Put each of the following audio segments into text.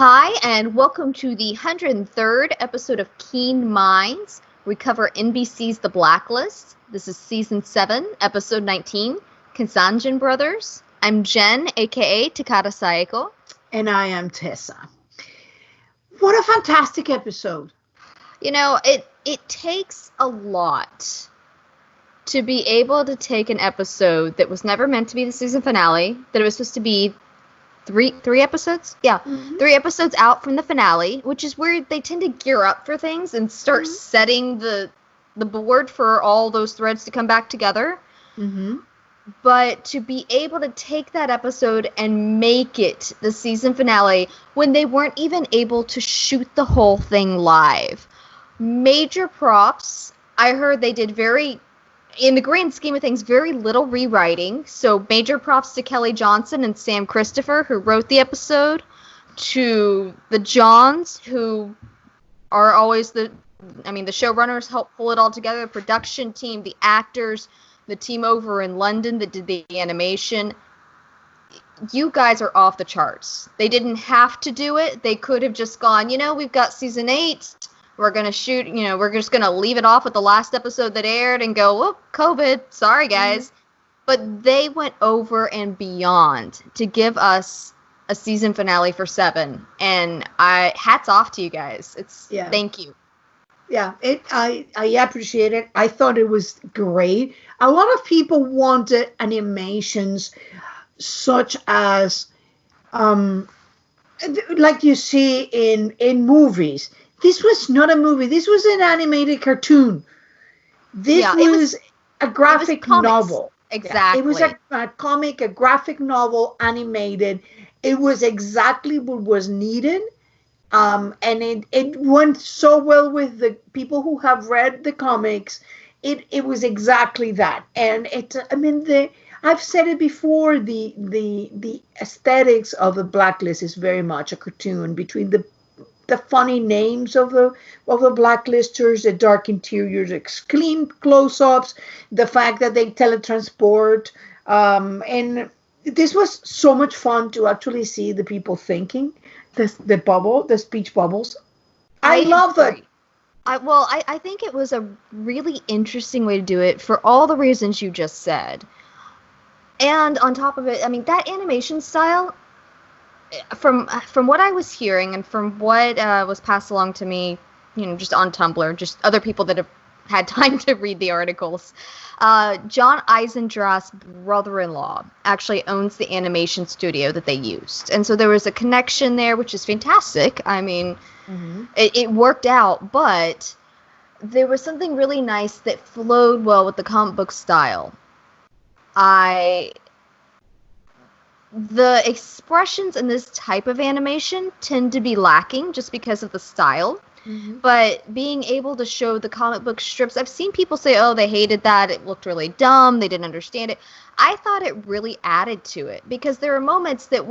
Hi, and welcome to the 103rd episode of Keen Minds. We cover NBC's The Blacklist. This is Season 7, Episode 19, Kazanjian Brothers. I'm Jen, a.k.a. Takara Saeko. And I am Tessa. What a fantastic episode. You know, it takes a lot to be able to take an episode that was never meant to be the season finale, that it was supposed to be three episodes? Yeah. Mm-hmm. 3 episodes out from the finale, which is where they tend to gear up for things and start setting the board for all those threads to come back together. Mm-hmm. But to be able to take that episode and make it the season finale when they weren't even able to shoot the whole thing live. Major props. I heard they did in the grand scheme of things, very little rewriting. So major props to Kelly Johnson and Sam Christopher, who wrote the episode, to the Johns, who are always the showrunners help pull it all together, the production team, the actors, the team over in London that did the animation. You guys are off the charts. They didn't have to do it. They could have just gone, we've got season 8. We're going to shoot, we're just going to leave it off with the last episode that aired and go, whoop, COVID, sorry guys. Mm-hmm. But they went over and beyond to give us a season finale for 7. And hats off to you guys. Thank you. Yeah, I appreciate it. I thought it was great. A lot of people wanted animations such as, like you see in movies. This was not a movie. This was an animated cartoon. This was a graphic novel. Exactly. It was a comic, a graphic novel, animated. It was exactly what was needed. And it went so well with the people who have read the comics. It was exactly that. And I've said it before, the aesthetics of the Blacklist is very much a cartoon between the funny names of the blacklisters, the dark interiors, extreme close-ups, the fact that they teletransport, and this was so much fun to actually see the people thinking, the speech bubbles. I love it. I think it was a really interesting way to do it for all the reasons you just said. And on top of it, that animation style, from what I was hearing and from what was passed along to me, just on Tumblr, just other people that have had time to read the articles, John Eisendrath's brother-in-law actually owns the animation studio that they used. And so there was a connection there, which is fantastic. It worked out, but there was something really nice that flowed well with the comic book style. The expressions in this type of animation tend to be lacking just because of the style. Mm-hmm. But being able to show the comic book strips, I've seen people say, oh, they hated that, it looked really dumb, they didn't understand it. I thought it really added to it, because there are moments that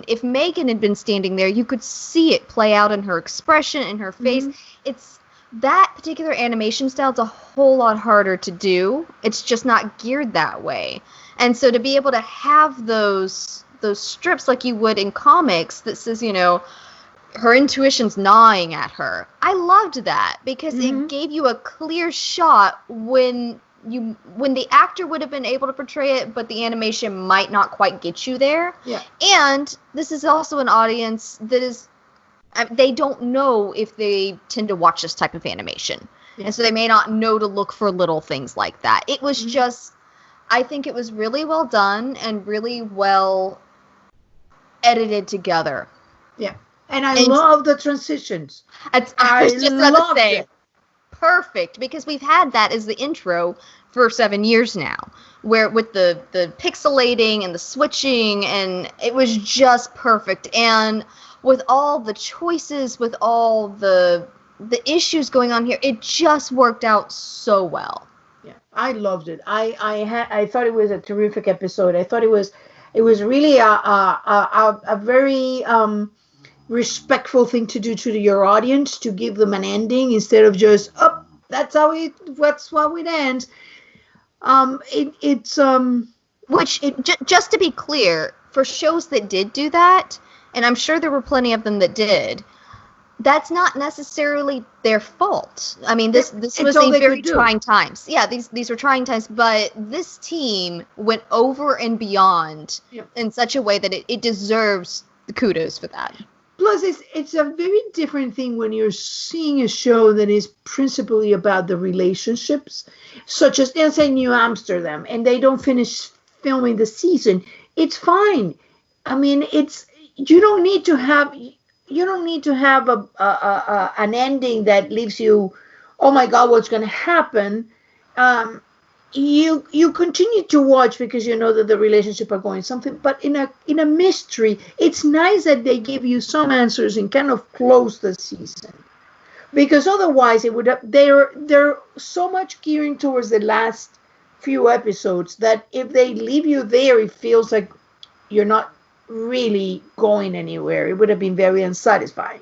if Megan had been standing there, you could see it play out in her expression, in her face. Mm-hmm. That particular animation style is a whole lot harder to do. It's just not geared that way. And so to be able to have those strips like you would in comics that says, her intuition's gnawing at her. I loved that because it gave you a clear shot when the actor would have been able to portray it, but the animation might not quite get you there. Yeah. And this is also an audience that they don't know if they tend to watch this type of animation. Yeah. And so they may not know to look for little things like that. It was just, I think it was really well done and really well edited together. Yeah. And I love the transitions. I was just about to say, perfect, because we've had that as the intro for 7 years now, where with the pixelating and the switching, and it was just perfect. And with all the choices, with all the issues going on here, it just worked out so well. Yeah, I loved it. I thought it was a terrific episode. I thought it was really a very respectful thing to do to your audience, to give them an ending instead of just that's how it ends. Just to be clear, for shows that did do that, and I'm sure there were plenty of them that did, that's not necessarily their fault. I mean, this was a very trying times. Yeah, these were trying times, but this team went over and beyond in such a way that it deserves the kudos for that. Plus, it's a very different thing when you're seeing a show that is principally about the relationships, such as, let's say, New Amsterdam, and they don't finish filming the season. It's fine. I mean, you don't need to have an ending that leaves you, oh my God, what's going to happen? You continue to watch because you know that the relationship are going something, but in a mystery, it's nice that they give you some answers and kind of close the season, because otherwise they're so much gearing towards the last few episodes that if they leave you there, it feels like you're not really going anywhere. It would have been very unsatisfying.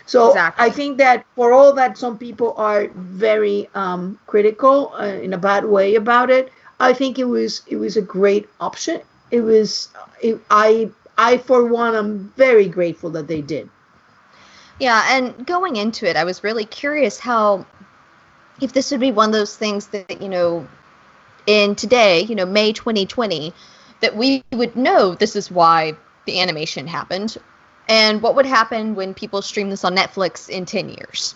So exactly. I think that for all that some people are very critical in a bad way about it, I think it was a great option. I for one, I'm very grateful that they did. Yeah, and going into it, I was really curious if this would be one of those things that, in today, May 2020, that we would know this is why the animation happened. And what would happen when people stream this on Netflix in 10 years?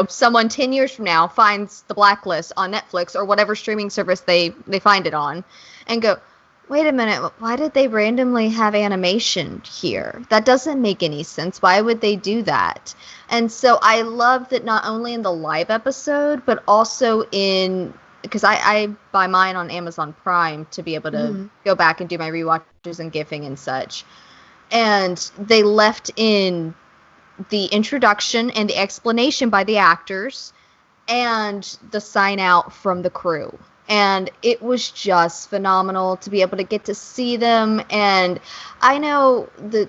Someone 10 years from now finds the Blacklist on Netflix or whatever streaming service they find it on and go, wait a minute, why did they randomly have animation here? That doesn't make any sense. Why would they do that? And so I love that not only in the live episode, but also because I buy mine on Amazon Prime to be able to go back and do my rewatches and gifting and such. And they left in the introduction and the explanation by the actors and the sign out from the crew. And it was just phenomenal to be able to get to see them. And I know the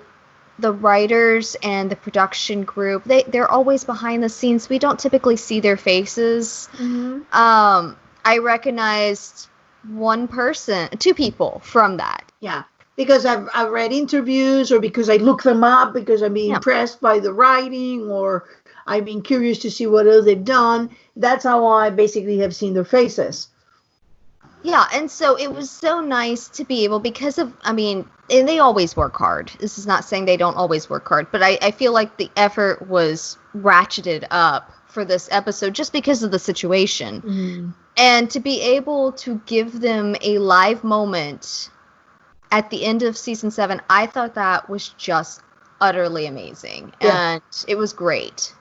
writers and the production group, they're always behind the scenes. We don't typically see their faces. I recognized two people from that. Yeah. Because I've read interviews, or because I look them up, because I'm being impressed by the writing, or I've been curious to see what else they've done. That's how I basically have seen their faces. Yeah, and so it was so nice to be able, and they always work hard. This is not saying they don't always work hard, but I feel like the effort was ratcheted up for this episode just because of the situation. Mm-hmm. And to be able to give them a live moment at the end of season 7, I thought that was just utterly amazing, and it was great.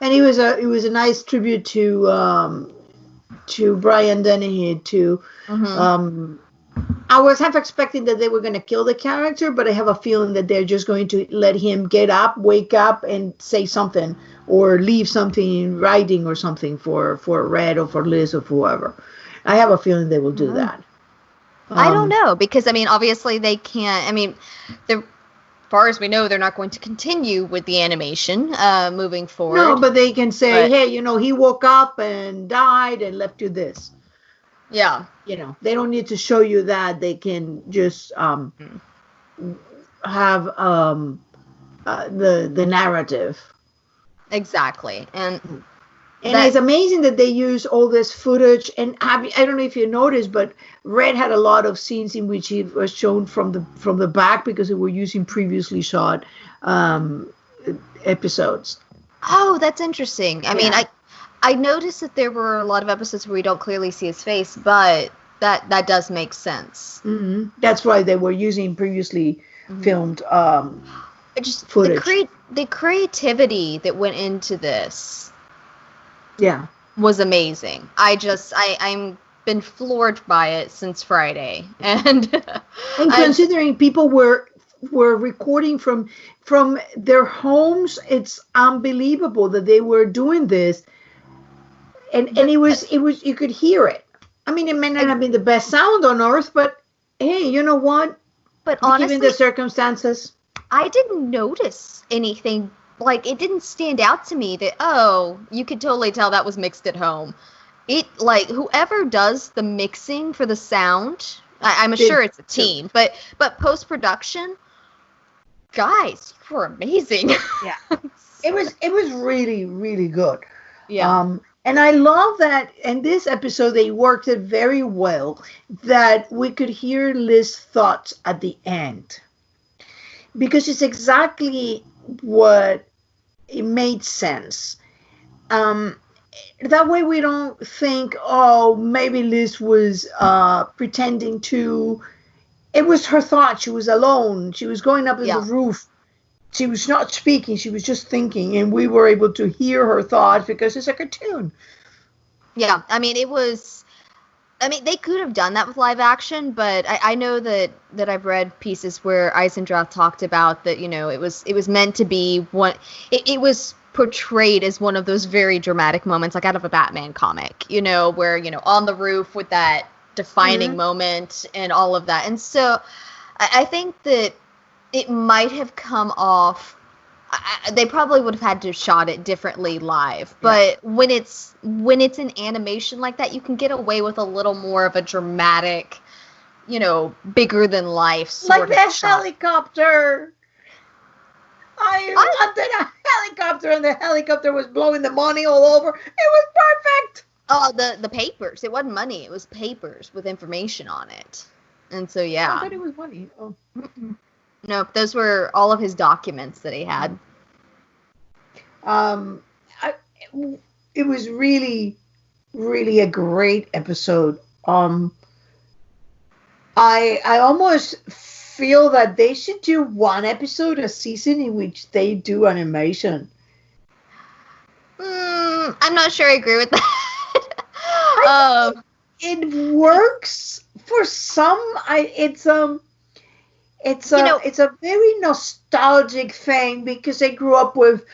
And it was a nice tribute to Brian Dennehy too. Mm-hmm. I was half expecting that they were going to kill the character, but I have a feeling that they're just going to let him wake up, and say something, or leave something in writing or something for Red or for Liz or whoever. I have a feeling they will do that. I don't know, because, obviously they can't, as far as we know, they're not going to continue with the animation moving forward. No, but they can say, hey, he woke up and died and left you this. Yeah. They don't need to show you that. They can just have the narrative. Exactly. And it's amazing that they use all this footage. And I don't know if you noticed, but Red had a lot of scenes in which it was shown from the back, because they were using previously shot episodes. Oh, that's interesting. I noticed that there were a lot of episodes where we don't clearly see his face, but that does make sense. Mm-hmm. That's why they were using previously filmed footage. The creativity that went into this. Yeah, was amazing. I'm been floored by it since Friday, and considering people were recording from their homes, it's unbelievable that they were doing this, and it was you could hear it. It may not have been the best sound on earth, but hey, you know what? But honestly, given the circumstances, I didn't notice anything. It didn't stand out to me that, you could totally tell that was mixed at home. Whoever does the mixing for the sound, I'm sure it's a team, but post-production, guys, you were amazing. Yeah. It was really, really good. Yeah. And I love that in this episode they worked it very well that we could hear Liz's thoughts at the end. Because it's exactly what it made sense. Um, that way we don't think, oh, maybe Liz was pretending to. It was her thought. She was alone. She was going up in the roof. She was not speaking. She was just thinking, and we were able to hear her thoughts because it's a cartoon. Yeah, I mean, they could have done that with live action, but I know that I've read pieces where Eisendrath talked about that, it was meant to be one. It was portrayed as one of those very dramatic moments, like out of a Batman comic, where, on the roof with that defining moment and all of that. And so I think that it might have come off. They probably would have had to have shot it differently live, but when it's an animation like that, you can get away with a little more of a dramatic, bigger than life sort of like the shot. Helicopter. I wanted a helicopter, and the helicopter was blowing the money all over. It was perfect. Oh, the papers. It wasn't money. It was papers with information on it. And so, yeah. I thought it was money. Oh. Nope, those were all of his documents that he had. It was really, really a great episode. I almost feel that they should do one episode a season in which they do animation. I'm not sure I agree with that. It works for some. It's a very nostalgic thing because I grew up with,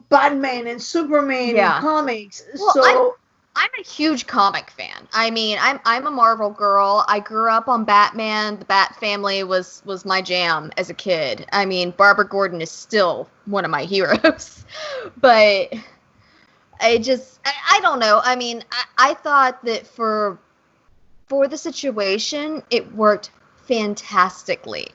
Batman and Superman and comics. Well, so I'm a huge comic fan. I mean, I'm a Marvel girl. I grew up on Batman. The Bat Family was my jam as a kid. I mean, Barbara Gordon is still one of my heroes. But I don't know. I mean, I thought that for the situation, it worked fantastically.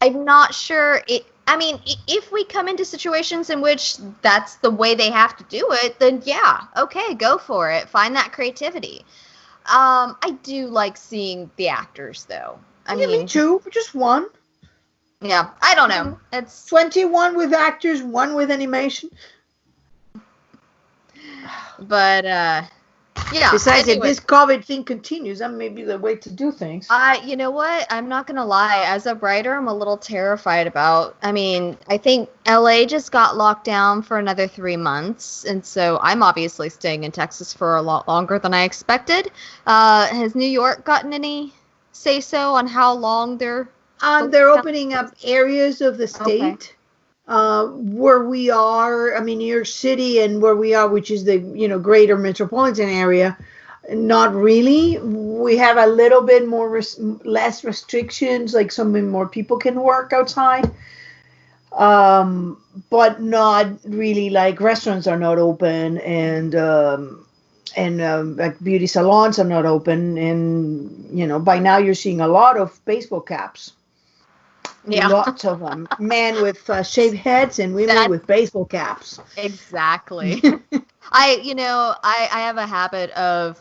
I'm not sure if we come into situations in which that's the way they have to do it, then yeah, okay, go for it. Find that creativity. I do like seeing the actors though. I mean, me too. Just one. Yeah, I don't know. It's 21 with actors, 1 with animation. But yeah. Besides, if this COVID thing continues, that may be the way to do things. You know what? I'm not going to lie. As a writer, I'm a little terrified about. I mean, I think LA just got locked down for another 3 months. And so I'm obviously staying in Texas for a lot longer than I expected. Has New York gotten any say-so on how long they're opening up areas of the state. Okay. Where we are, New York City and where we are, which is the, greater metropolitan area, not really. We have a little bit more, less restrictions, like some more people can work outside. But not really, like restaurants are not open and like beauty salons are not open. And, by now you're seeing a lot of baseball caps. Yeah. Lots of them. Men with shaved heads and women with baseball caps. Exactly. I have a habit of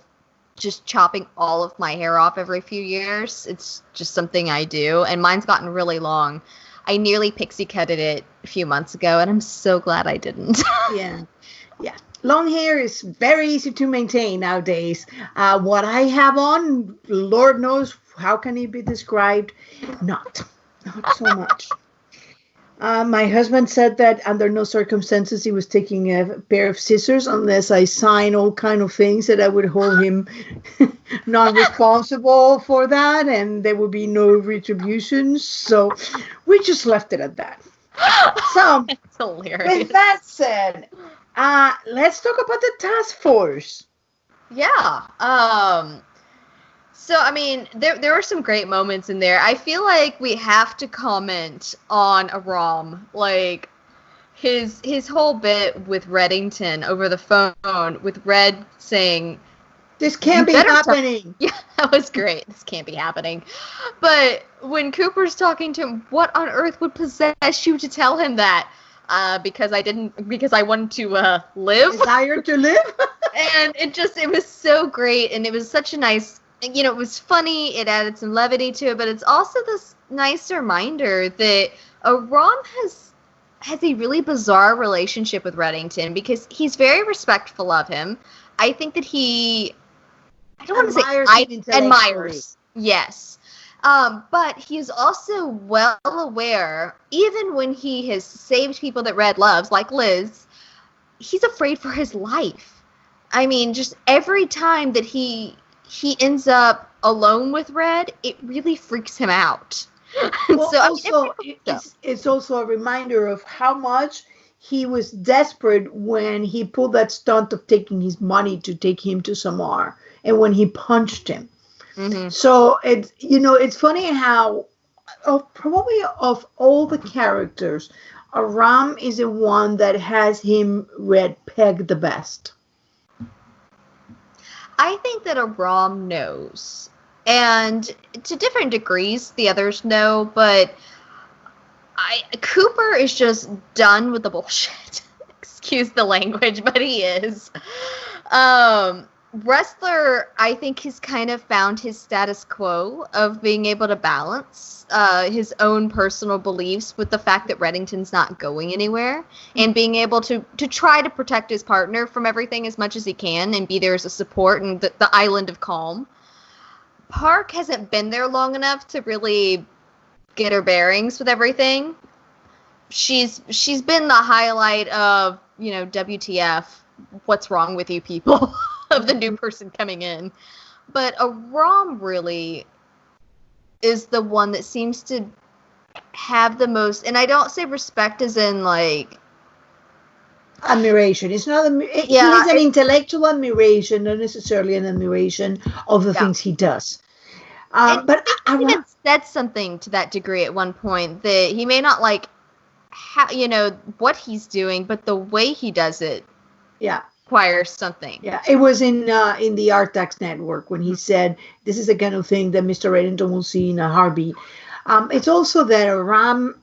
just chopping all of my hair off every few years. It's just something I do. And mine's gotten really long. I nearly pixie cutted it a few months ago, and I'm so glad I didn't. Yeah. Long hair is very easy to maintain nowadays. What I have on, Lord knows, how can it be described? Not so much. My husband said that under no circumstances he was taking a pair of scissors unless I sign all kind of things that I would hold him not responsible for that, and there would be no retributions. So we just left it at that. So it's hilarious. With that said, let's talk about the task force. Yeah. So, there are some great moments in there. I feel like we have to comment on Aram. Like, his whole bit with Reddington over the phone, with Red saying, This can't be happening. Yeah, that was great. This can't be happening. But when Cooper's talking to him, what on earth would possess you to tell him that? Because I wanted to live. Desire to live? And it was so great, and it was such a nice, it was funny, it added some levity to it, but it's also this nice reminder that Rom has a really bizarre relationship with Reddington, because he's very respectful of him. I think that I don't want to say admires. Yes. But he is also well aware, even when he has saved people that Red loves, like Liz, he's afraid for his life. I mean, just every time that he ends up alone with Red, it really freaks him out. Well, so, it's also a reminder of how much he was desperate when he pulled that stunt of taking his money to take him to Samar, and when he punched him. Mm-hmm. So it's funny how probably of all the characters, Ram is the one that has him Red pegged the best. I think that Ram knows, and to different degrees the others know, but Cooper is just done with the bullshit. Excuse the language, but he is. Wrestler, I think, has kind of found his status quo of being able to balance his own personal beliefs with the fact that Reddington's not going anywhere, and being able to try to protect his partner from everything as much as he can and be there as a support and the island of calm. Park hasn't been there long enough to really get her bearings with everything. She's been the highlight of, WTF, what's wrong with you people, of the new person coming in. But Ram really is the one that seems to have the most, and I don't say respect as in like admiration. It's not it is an intellectual admiration, not necessarily an admiration of the things he does. But I think he said something to that degree at one point, that he may not like what he's doing, but the way he does it requires something. Yeah, it was in the Artax network when he said this is the kind of thing that Mr. Reddington will see in a heartbeat. It's also that Ram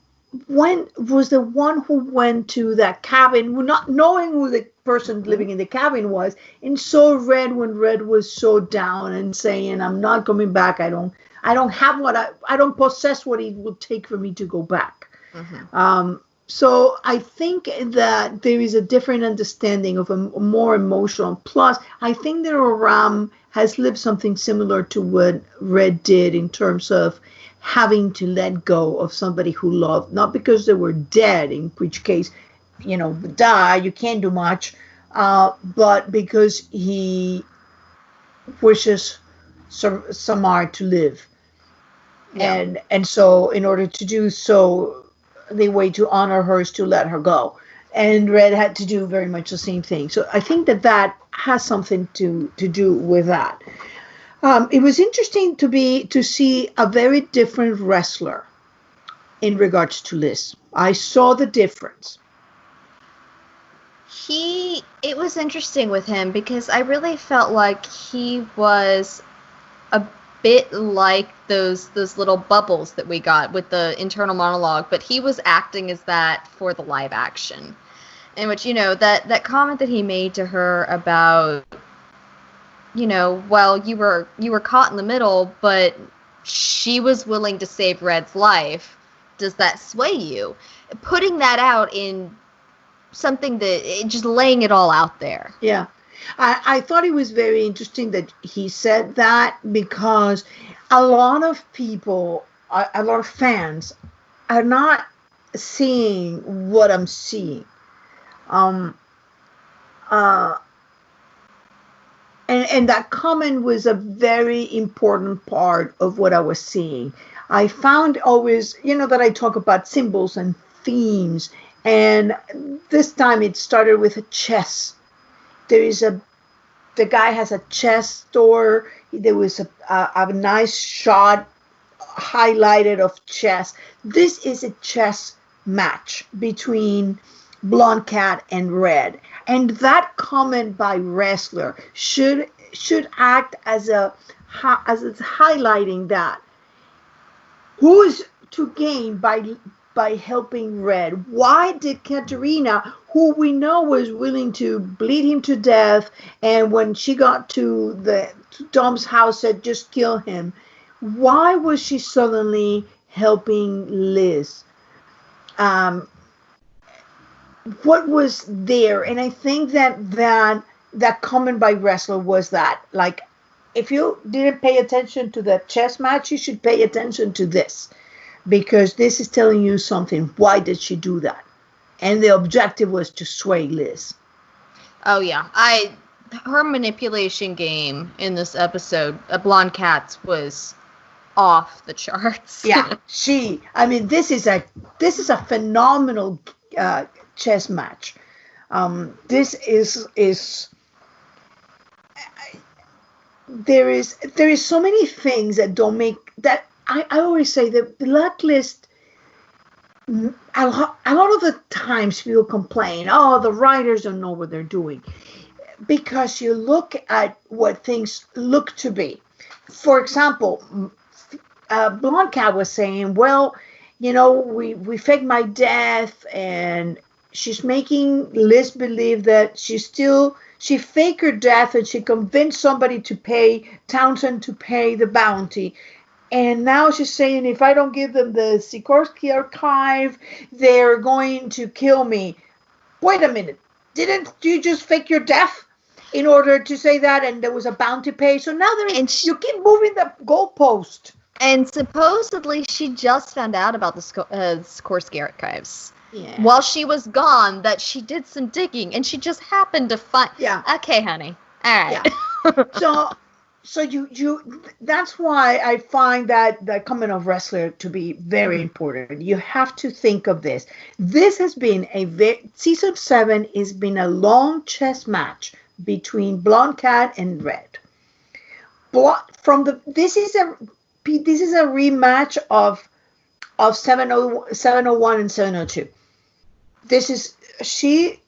was the one who went to that cabin, not knowing who the person living in the cabin was, and saw Red when Red was so down and saying, "I'm not coming back. I don't have I don't possess what it would take for me to go back." Mm-hmm. So I think that there is a different understanding of a more emotional. Plus, I think that Ram has lived something similar to what Red did in terms of having to let go of somebody who loved, not because they were dead, in which case, die, you can't do much, but because he wishes Samar to live. Yeah. And so in order to do so, the way to honor her is to let her go. And Red had to do very much the same thing. So I think that has something to do with that. It was interesting to see a very different wrestler in regards to Liz. I saw the difference. It was interesting with him because I really felt like he was a bit like those little bubbles that we got with the internal monologue, but he was acting as that for the live action. In which, that comment that he made to her about, well, you were caught in the middle, but she was willing to save Red's life. Does that sway you? Putting that out in something just laying it all out there. Yeah. I thought it was very interesting that he said that, because a lot of people, a lot of fans are not seeing what I'm seeing. And that comment was a very important part of what I was seeing. I found always, that I talk about symbols and themes, and this time it started with a chess. The guy has a chess store. There was a nice shot highlighted of chess. This is a chess match between Blonde Cat and Red. And that comment by Wrestler should should act as it's highlighting that who is to gain by helping Red. Why did Katerina, who we know was willing to bleed him to death, and when she got to Dom's house said just kill him, why was she suddenly helping Liz? What was there? And I think that comment by Wrestler was that, like, if you didn't pay attention to the chess match, you should pay attention to this, because this is telling you something. Why did she do that? And the objective was to sway Liz. Oh yeah, her manipulation game in this episode, Blonde Cats, was off the charts. Yeah, this is a phenomenal chess match. This is there is so many things that don't make that. I always say that the Blacklist, a lot of the times people complain, oh, the writers don't know what they're doing, because you look at what things look to be. For example, Blonde Cat was saying, well, we faked my death, and she's making Liz believe that she faked her death, and she convinced somebody to pay Townsend to pay the bounty. And now she's saying, if I don't give them the Sikorsky archive, they're going to kill me. Wait a minute. Didn't you just fake your death in order to say that, and there was a bounty pay? So now you keep moving the goalpost. And supposedly she just found out about the Sikorsky archives. Yeah. While she was gone, that she did some digging, and she just happened to find... Yeah. Okay, honey. All right. Yeah. So you that's why I find that the comment of Wrestler to be very important. You have to think of this. This has been season 7 has been a long chess match between Blonde Cat and Red. This is a rematch of 701 and 702. This is she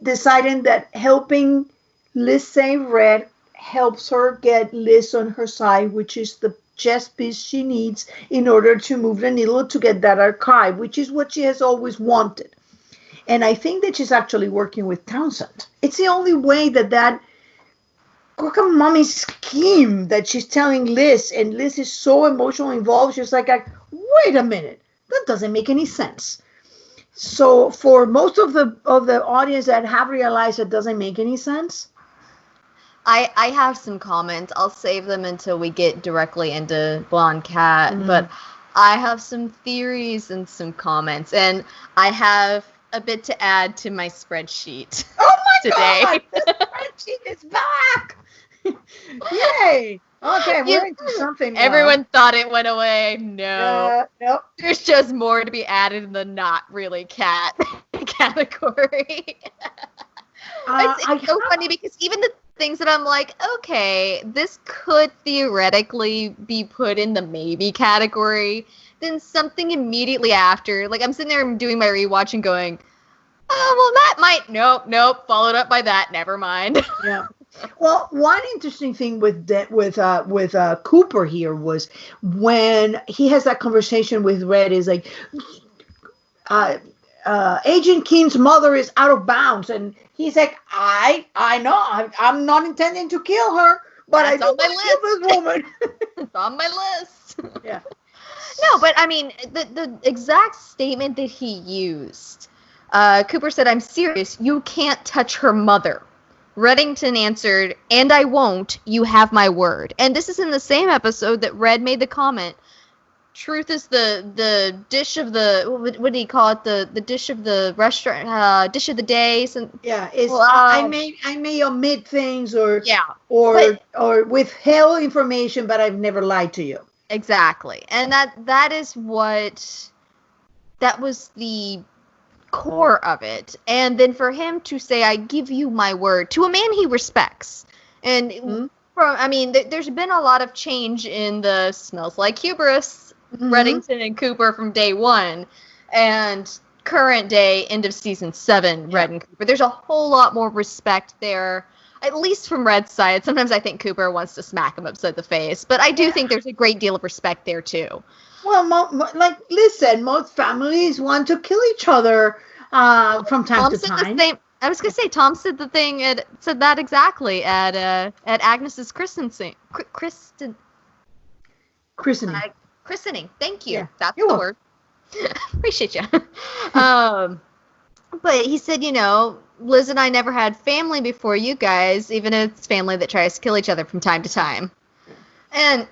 deciding that helping Liz save Red helps her get Liz on her side, which is the chess piece she needs in order to move the needle to get that archive, which is what she has always wanted. And I think that she's actually working with Townsend. It's the only way that mommy scheme that she's telling Liz, and Liz is so emotionally involved. She's like, wait a minute, that doesn't make any sense. So for most of the audience that have realized it doesn't make any sense, I have some comments. I'll save them until we get directly into Blonde Cat, but I have some theories and some comments, and I have a bit to add to my spreadsheet. Oh my today. God! The spreadsheet is back! Yay! Okay, we're into something now. Everyone thought it went away. No. Nope. There's just more to be added in the not really cat category. It's so funny because even the things that I'm like, okay, this could theoretically be put in the maybe category, then something immediately after, like I'm sitting there doing my rewatch and going, oh, well that might, nope, followed up by that, never mind. Yeah. Well, one interesting thing with Cooper here was when he has that conversation with Red is like, Agent Keen's mother is out of bounds, and he's like, I know, I'm not intending to kill her, but I do want to kill this woman. It's on my list. Yeah. No, but I mean, the exact statement that he used, Cooper said, I'm serious, you can't touch her mother. Reddington answered, and I won't, you have my word. And this is in the same episode that Red made the comment, truth is the dish of the, what do you call it, the dish of the restaurant, dish of the day. Yeah, it's, I may omit things or withheld information, but I've never lied to you. Exactly. And that was the core of it. And then for him to say, I give you my word, to a man he respects. And there's been a lot of change in the Smells Like Hubris, Reddington and Cooper from day one, and current day, end of season 7, Red and Cooper. There's a whole lot more respect there. at least from Red's side. Sometimes I think Cooper wants to smack him upside the face, but I do think there's a great deal of respect there too. Well, listen, most families want to kill each other from time to time. I was gonna say Tom said said that exactly at Agnes's christening. Christening. Thank you. Yeah, that's the word. Appreciate you. But he said, Liz and I never had family before you guys, even if it's family that tries to kill each other from time to time. And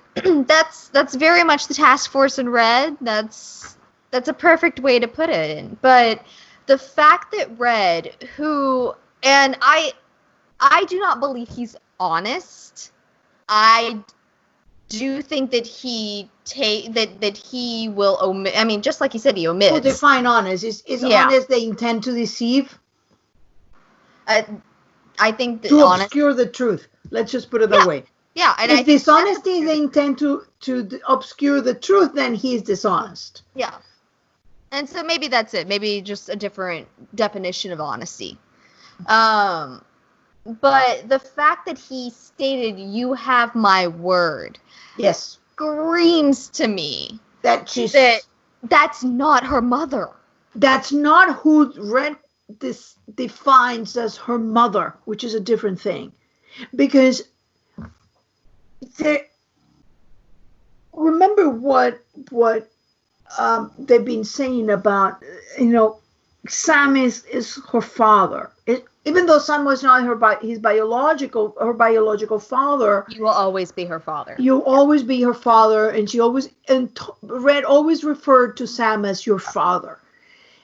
that's very much the task force in Red. That's a perfect way to put it in. But the fact that Red, and I do not believe he's honest. I do think that he will omit. I mean, just like he said, he omits. Well, define honest. Is honest the intent to deceive? I think that to obscure the truth. Let's just put it that way. Yeah, and if dishonesty is the intent to obscure the truth, then he's dishonest. Yeah, and so maybe that's it. Maybe just a different definition of honesty. But the fact that he stated, "You have my word," yes, screams to me that that's not her mother. That's not who Red defines as her mother, which is a different thing, because. Remember what they've been saying about, Sam is her father. Even though Sam was not her biological father. You will always be her father. You'll always be her father, and Red always referred to Sam as your father.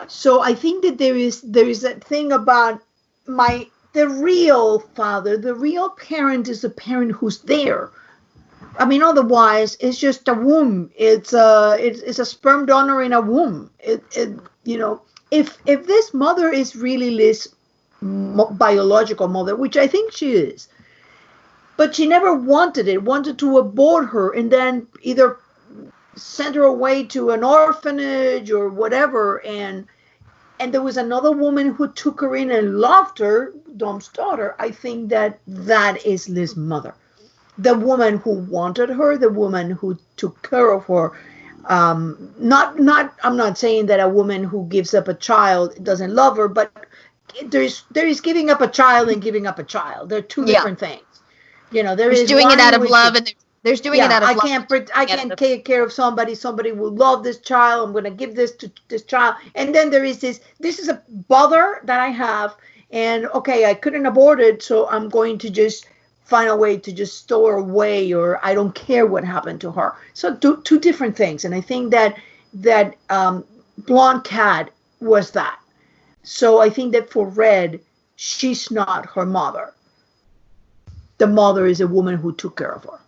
So I think that there is that thing about the real father, the real parent is the parent who's there. I mean, otherwise, it's just a womb. It's a sperm donor in a womb. If this mother is really Liz's biological mother, which I think she is, but she never wanted to abort her and then either send her away to an orphanage or whatever, and there was another woman who took her in and loved her, Dom's daughter. I think that is Liz's mother. The woman who wanted her, the woman who took care of her. I'm not saying that a woman who gives up a child doesn't love her, but there is giving up a child and giving up a child. They're two different things. There's doing it out of love, and there's doing it out of love. I can't take care of somebody. Somebody will love this child. I'm going to give this to this child. And then there is this is a bother that I have. And okay, I couldn't abort it, so I'm going to just find a way to just store her away, or I don't care what happened to her. So two different things. And I think that Blonde Cat was that. So I think that for Red, she's not her mother. The mother is a woman who took care of her.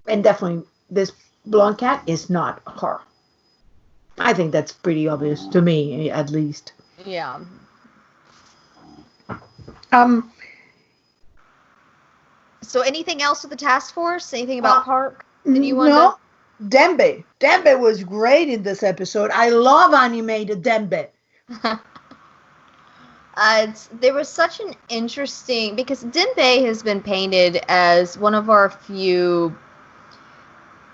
And definitely this Blonde Cat is not her. I think that's pretty obvious to me, at least. Yeah. So anything else with the task force? Anything about Park? No. Dembe. Dembe was great in this episode. I love animated Dembe. There was such an interesting, because Dembe has been painted as one of our few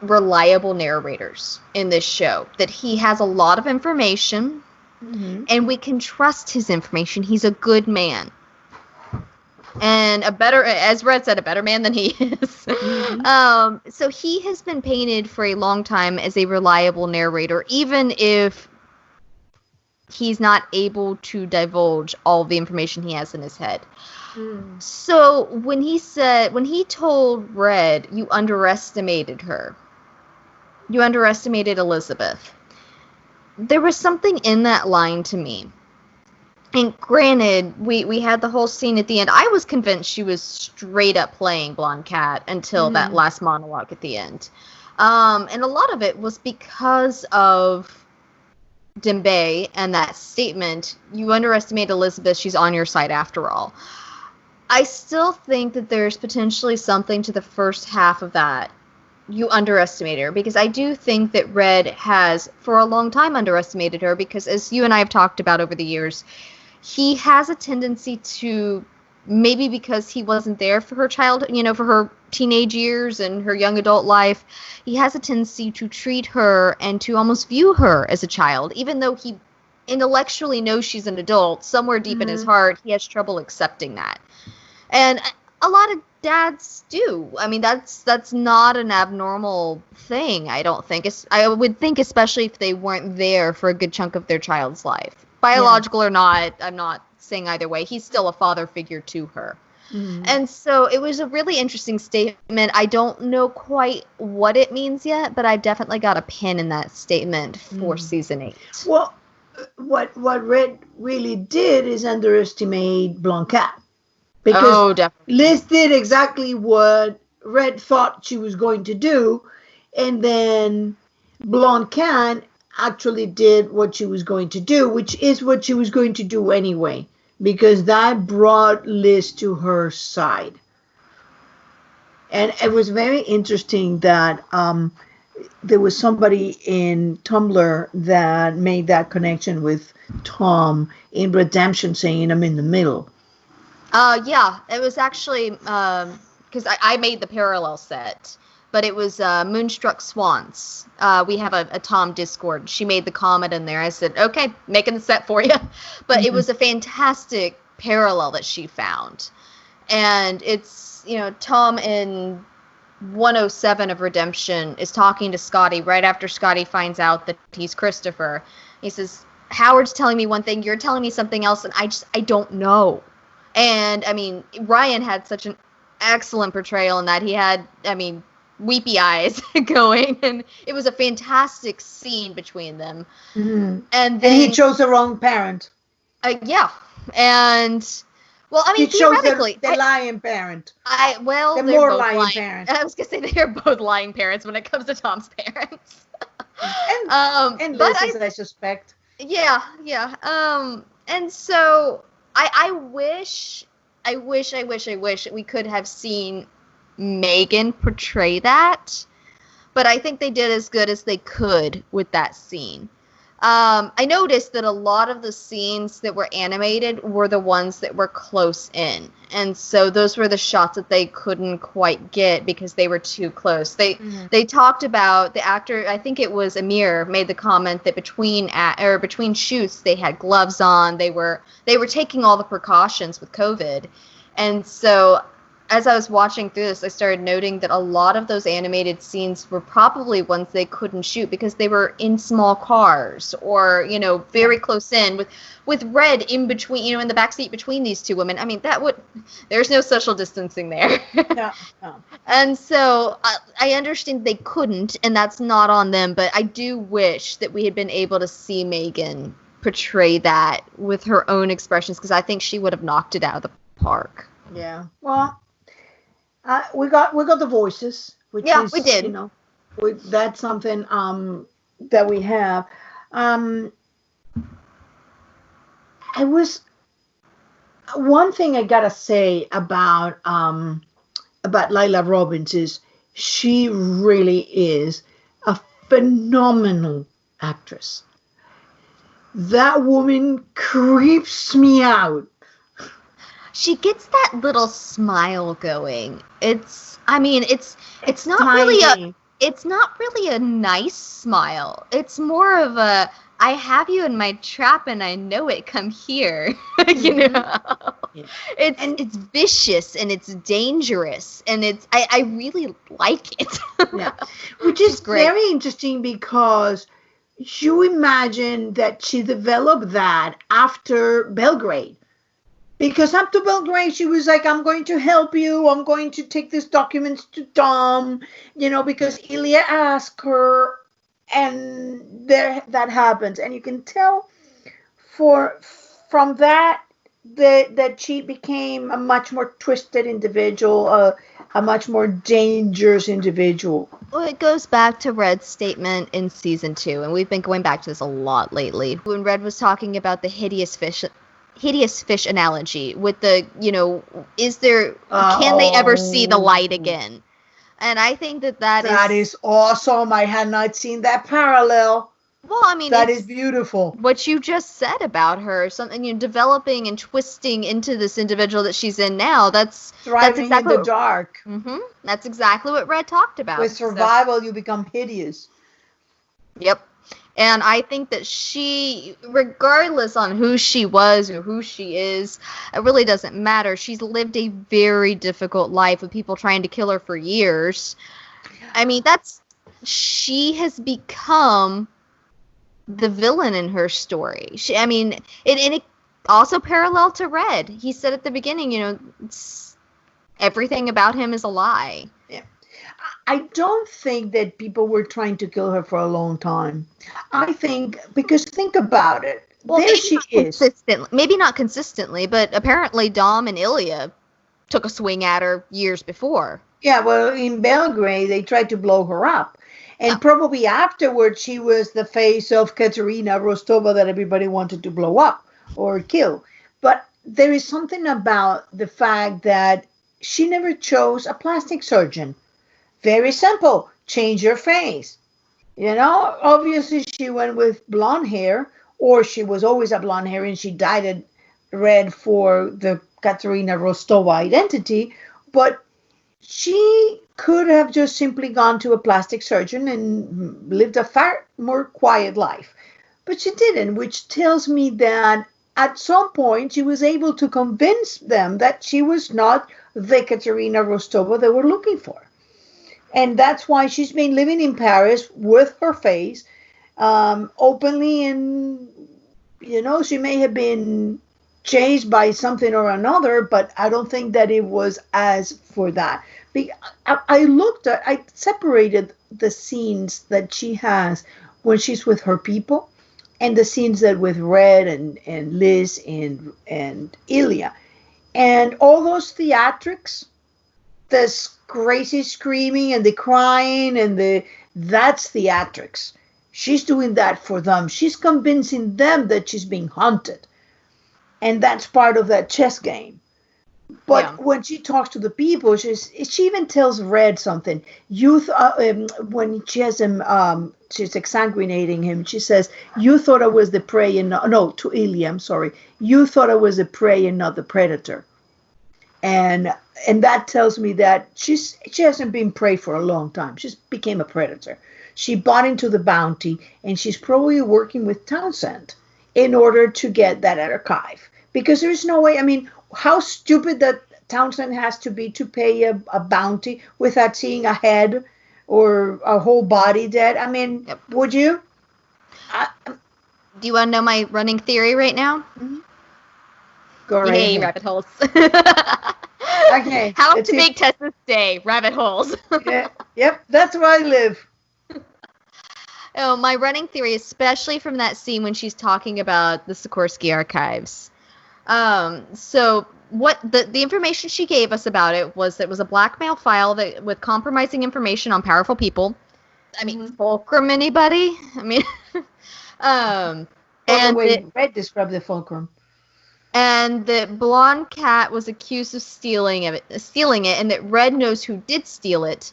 reliable narrators in this show. That he has a lot of information, and we can trust his information. He's a good man. And as Red said, a better man than he is. So he has been painted for a long time as a reliable narrator, even if he's not able to divulge all the information he has in his head. So when he told Red, you underestimated her. You underestimated Elizabeth. There was something in that line to me. And granted, we had the whole scene at the end. I was convinced she was straight up playing Blonde Cat until that last monologue at the end. And a lot of it was because of Dembe and that statement, you underestimate Elizabeth, she's on your side after all. I still think that there's potentially something to the first half of that. You underestimate her, because I do think that Red has, for a long time, underestimated her, because as you and I have talked about over the years, he has a tendency to maybe because he wasn't there for her for her teenage years and her young adult life, he has a tendency to treat her and to almost view her as a child, even though he intellectually knows she's an adult. Somewhere deep in his heart, he has trouble accepting that. And a lot of dads do. I mean, that's not an abnormal thing, I don't think. I would think, especially if they weren't there for a good chunk of their child's life. Biological or not, I'm not saying either way. He's still a father figure to her. Mm-hmm. And so it was a really interesting statement. I don't know quite what it means yet, but I definitely got a pin in that statement for season 8. Well, what Red really did is underestimate Blancat. Because Liz did exactly what Red thought she was going to do, and then Blancat actually did what she was going to do, which is what she was going to do anyway, because that brought Liz to her side. And it was very interesting that there was somebody in Tumblr that made that connection with Tom in Redemption, saying, I'm in the middle. Yeah, it was actually, because I made the parallel set, but it was Moonstruck Swans. We have a Tom Discord. She made the comment in there. I said, okay, making the set for you. But it was a fantastic parallel that she found. And it's, Tom in 107 of Redemption is talking to Scotty right after Scotty finds out that he's Christopher. He says, Howard's telling me one thing, you're telling me something else, and I don't know. And, I mean, Ryan had such an excellent portrayal in that. He had, weepy eyes going, and it was a fantastic scene between them. Mm-hmm. And he chose the wrong parent. Yeah. And, well, I mean, he theoretically... the lying parent. The more lying parent. I was going to say they're both lying parents when it comes to Tom's parents. and Liz, I suspect. Yeah. And so... I wish we could have seen Megan portray that, but I think they did as good as they could with that scene. I noticed that a lot of the scenes that were animated were the ones that were close in, and so those were the shots that they couldn't quite get because they were too close. They talked about the actor. I think it was Amir made the comment that between shoots they had gloves on. They were taking all the precautions with COVID, and so as I was watching through this, I started noting that a lot of those animated scenes were probably ones they couldn't shoot because they were in small cars or, very close in with Red in between, in the backseat between these two women. I mean, there's no social distancing there. No. And so I understand they couldn't, and that's not on them, but I do wish that we had been able to see Megan portray that with her own expressions, because I think she would have knocked it out of the park. Yeah. Well, we got the voices, which is, we did. That's something that we have. I was one thing I gotta say about Lila Robbins is she really is a phenomenal actress. That woman creeps me out. She gets that little smile going. It's not tiny. It's not really a nice smile. It's more of a, I have you in my trap and I know it, come here. Yeah. It's vicious and it's dangerous and I really like it. Yeah. Which is very interesting because you imagine that she developed that after Belgrade. Because up to Belgrade, she was like, I'm going to help you. I'm going to take these documents to Tom, because Ilya asked her, and that happens. And you can tell from that she became a much more twisted individual, a much more dangerous individual. Well, it goes back to Red's statement in season 2, and we've been going back to this a lot lately. When Red was talking about the hideous fish analogy with the, can they ever see the light again? And I think that is awesome. I had not seen that parallel. Well, I mean, That it's is beautiful. what you just said about her, something, developing and twisting into this individual that she's in now. That's Thriving in exactly the what, dark. that's exactly what Red talked about. With survival, you become hideous. Yep. And I think that she, regardless on who she was or who she is, it really doesn't matter. She's lived a very difficult life with people trying to kill her for years. I mean, she has become the villain in her story. It also parallel to Red. He said at the beginning, everything about him is a lie. Yeah. I don't think that people were trying to kill her for a long time. I think, because think about it. Well, there she is. Maybe not consistently, but apparently Dom and Ilya took a swing at her years before. Yeah, well, in Belgrade, they tried to blow her up. And probably afterwards, she was the face of Katerina Rostova that everybody wanted to blow up or kill. But there is something about the fact that she never chose a plastic surgeon. Very simple. Change your face. Obviously she went with blonde hair, or she was always a blonde hair and she dyed it red for the Katerina Rostova identity. But she could have just simply gone to a plastic surgeon and lived a far more quiet life. But she didn't, which tells me that at some point she was able to convince them that she was not the Katerina Rostova they were looking for. And that's why she's been living in Paris with her face openly. And, she may have been chased by something or another, but I don't think that it was as for that. I separated the scenes that she has when she's with her people and the scenes that with Red and Liz and Ilya. And all those theatrics, this crazy screaming and the crying and that's theatrics. She's doing that for them. She's convincing them that she's being haunted. And that's part of that chess game. But when she talks to the people, she even tells Red something. When she has him, she's exsanguinating him. She says, "You thought I was the prey, and to Ilya. I'm sorry. You thought I was the prey and not the predator." And that tells me that she hasn't been prey for a long time. She's became a predator. She bought into the bounty, and she's probably working with Townsend in order to get that archive. Because there's no way. I mean, how stupid that Townsend has to be to pay a bounty without seeing a head or a whole body dead. I mean, would you? Do you want to know my running theory right now? Mm-hmm. Go right Yay, ahead. rabbit holes. Okay. How to make Tessa's day, rabbit holes. Yep, that's where I live. Oh, my running theory, especially from that scene when she's talking about the Sikorsky archives. So what the information she gave us about it was that it was a blackmail file with compromising information on powerful people. I mean, Fulcrum, anybody? I mean, and the way Red described the Fulcrum. And that Blonde Cat was accused of stealing it, and that Red knows who did steal it,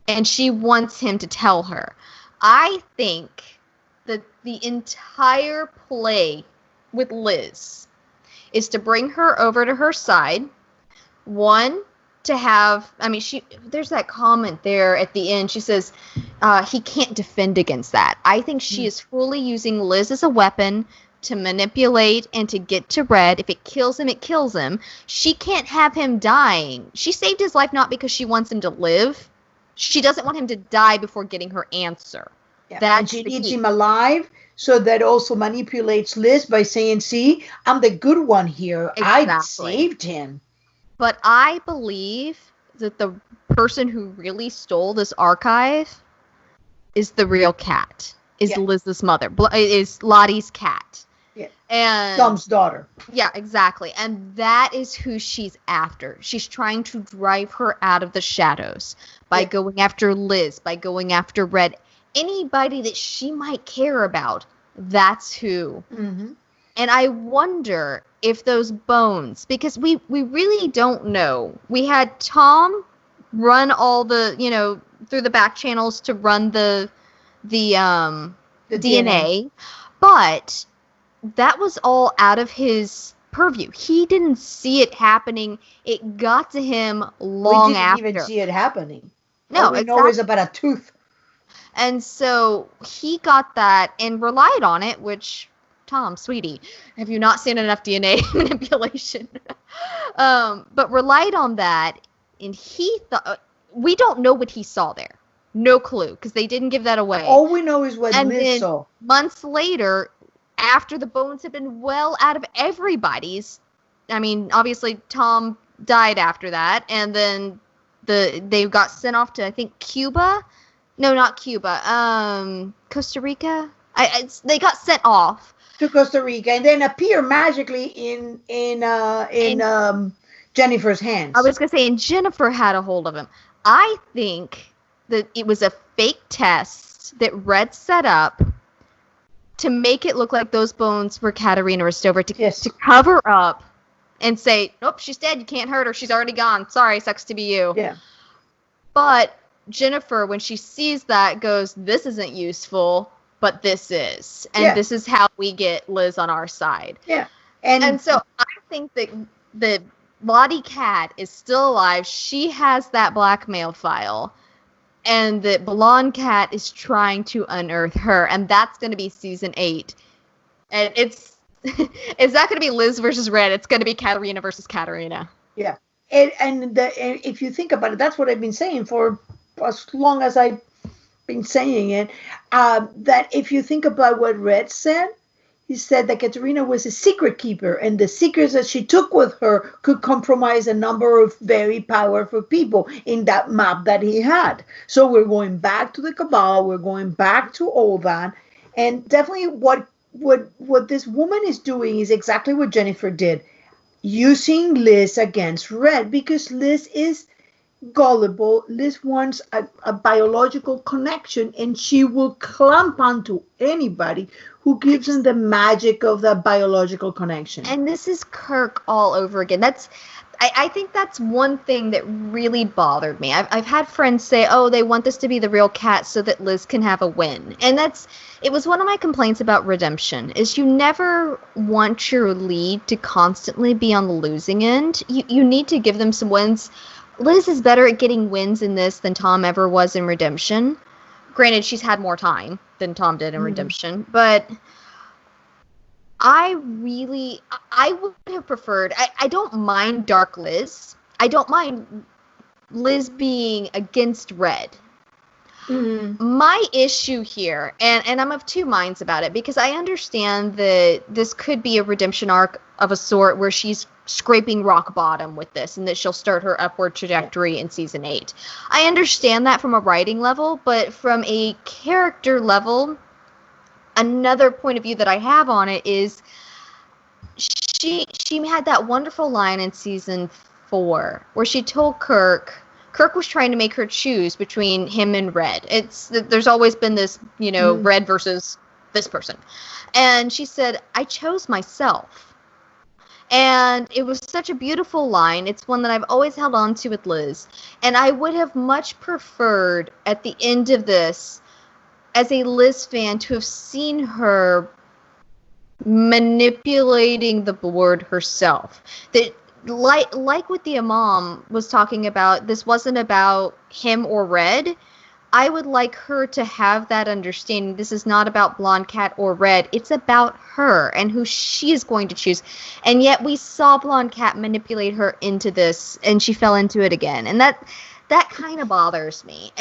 and she wants him to tell her. I think that the entire play with Liz is to bring her over to her side. One, to have, there's that comment there at the end. She says, he can't defend against that. I think she is fully using Liz as a weapon to manipulate and to get to Red. If it kills him, it kills him. She can't have him dying. She saved his life not because she wants him to live. She doesn't want him to die before getting her answer. Yeah. And she needs him alive, so that also manipulates Liz by saying, see, I'm the good one here. Exactly. I saved him. But I believe that the person who really stole this archive is the real cat. Is Liz's mother. Is Lottie's cat. Yeah. And Dom's daughter. Yeah, exactly. And that is who she's after. She's trying to drive her out of the shadows by going after Liz, by going after Red. Anybody that she might care about, that's who. Mm-hmm. And I wonder if those bones, because we really don't know. We had Tom run all the, through the back channels to run the The DNA, but that was all out of his purview. He didn't see it happening. It got to him long after. We didn't even see it happening. No, all we know is about a tooth. And so he got that and relied on it, which, Tom, sweetie, have you not seen enough DNA manipulation? But relied on that, and he thought, we don't know what he saw there. No clue, because they didn't give that away. All we know is what Liz saw. Months later, after the bones had been well out of everybody's, I mean, obviously Tom died after that, and then they got sent off to, I think, Cuba. No, not Cuba. Costa Rica. They got sent off to Costa Rica, and then appear magically in Jennifer's hands. I was gonna say, and Jennifer had a hold of him. I think that it was a fake test that Red set up to make it look like those bones were Katerina Rostova to cover up and say, nope, she's dead. You can't hurt her. She's already gone. Sorry, sucks to be you. Yeah. But Jennifer, when she sees that, goes, this isn't useful, but this is. And this is how we get Liz on our side. Yeah. And so I think that the Lottie Cat is still alive. She has that blackmail file. And the blonde cat is trying to unearth her. And that's going to be season 8. And it's not going to be Liz versus Red. It's going to be Katerina versus Katerina. Yeah. And if you think about it, that's what I've been saying for as long as I've been saying it. That if you think about what Red said, he said that Katerina was a secret keeper, and the secrets that she took with her could compromise a number of very powerful people in that map that he had. So we're going back to the Cabal, we're going back to all that, and definitely what this woman is doing is exactly what Jennifer did, using Liz against Red, because Liz is gullible. Liz wants a biological connection, and she will clamp onto anybody who gives them the magic of the biological connection. And this is Kirk all over again. I think that's one thing that really bothered me. I've had friends say, oh, they want this to be the real cat so that Liz can have a win. And it was one of my complaints about Redemption, is you never want your lead to constantly be on the losing end. You need to give them some wins. Liz is better at getting wins in this than Tom ever was in Redemption. Granted, she's had more time than Tom did in Redemption, but I would have preferred, I don't mind Dark Liz. I don't mind Liz being against Red. My issue here, and I'm of two minds about it, because I understand that this could be a redemption arc of a sort where she's scraping rock bottom with this, and that she'll start her upward trajectory in season 8. I understand that from a writing level, but from a character level, another point of view that I have on it is she had that wonderful line in season 4 where she told Kirk was trying to make her choose between him and Red. There's always been this, Red versus this person. And she said, I chose myself. And it was such a beautiful line. It's one that I've always held on to with Liz. And I would have much preferred at the end of this, as a Liz fan, to have seen her manipulating the board herself. That, like what the Imam was talking about, this wasn't about him or Red. I would like her to have that understanding. This is not about Blonde Cat or Red. It's about her and who she is going to choose. And yet we saw Blonde Cat manipulate her into this, and she fell into it again. And that kind of bothers me.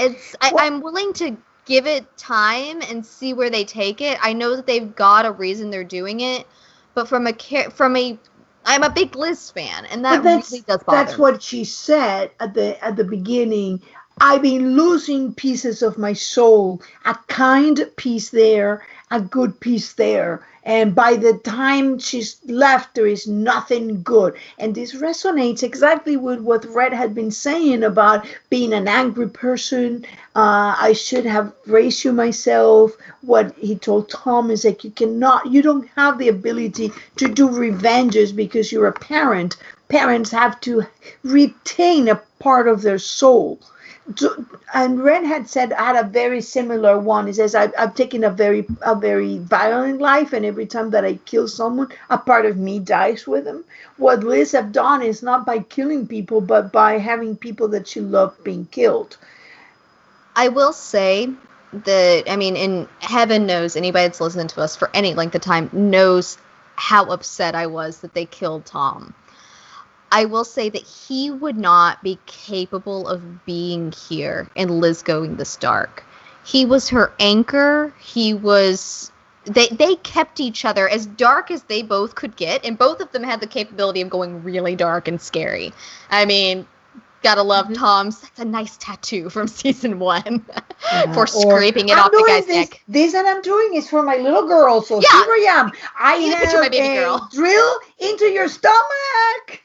I'm willing to give it time and see where they take it. I know that they've got a reason they're doing it, but I'm a big Liz fan, and that really does bother me. That's what she said at the beginning. I've been losing pieces of my soul, a kind piece there, a good piece there. And by the time she's left, there is nothing good. And this resonates exactly with what Red had been saying about being an angry person. I should have raised you myself. What he told Tom is like, you don't have the ability to do revenges because you're a parent. Parents have to retain a part of their soul. And Ren had a very similar one. He says, I've taken a very violent life, and every time that I kill someone, a part of me dies with them. What Liz have done is not by killing people, but by having people that she loved being killed. I will say that, I mean, and heaven knows anybody that's listening to us for any length of time knows how upset I was that they killed Tom. I will say that he would not be capable of being here and Liz going this dark. He was her anchor. They kept each other as dark as they both could get, and both of them had the capability of going really dark and scary. I mean, gotta love Tom's. That's a nice tattoo from season 1 for scraping it off the guy's neck. This that I'm doing is for my little girl, so here I am. I have my baby girl. Drill into your stomach.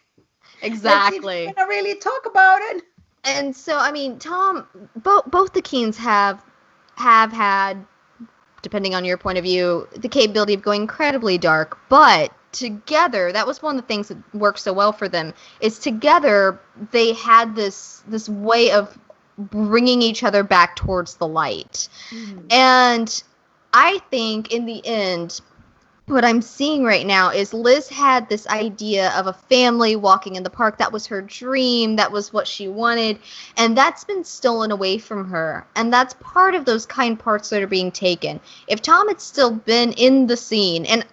Exactly. We're gonna really talk about it. And so, I mean, Tom, both the Keens have had, depending on your point of view, the capability of going incredibly dark, but together, that was one of the things that worked so well for them, is together they had this way of bringing each other back towards the light. And I think in the end, what I'm seeing right now is Liz had this idea of a family walking in the park. That was her dream. That was what she wanted. And that's been stolen away from her. And that's part of those kind parts that are being taken. If Tom had still been in the scene, and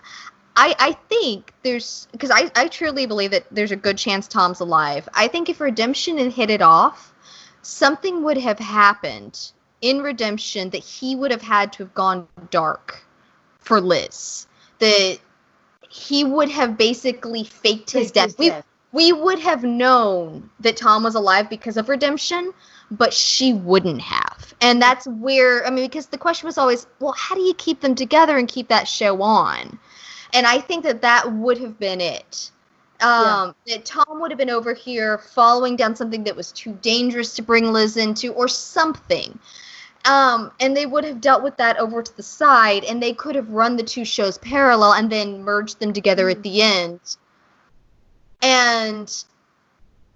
I think there's, because I truly believe that there's a good chance Tom's alive. I think if Redemption had hit it off, something would have happened in Redemption that he would have had to have gone dark for Liz. That he would have basically faked his death. We would have known that Tom was alive because of Redemption, but she wouldn't have. And that's where, I mean, because the question was always, well, how do you keep them together and keep that show on? And I think that would have been it. That Tom would have been over here following down something that was too dangerous to bring Liz into, or something. And they would have dealt with that over to the side, and they could have run the two shows parallel and then merged them together at the end. And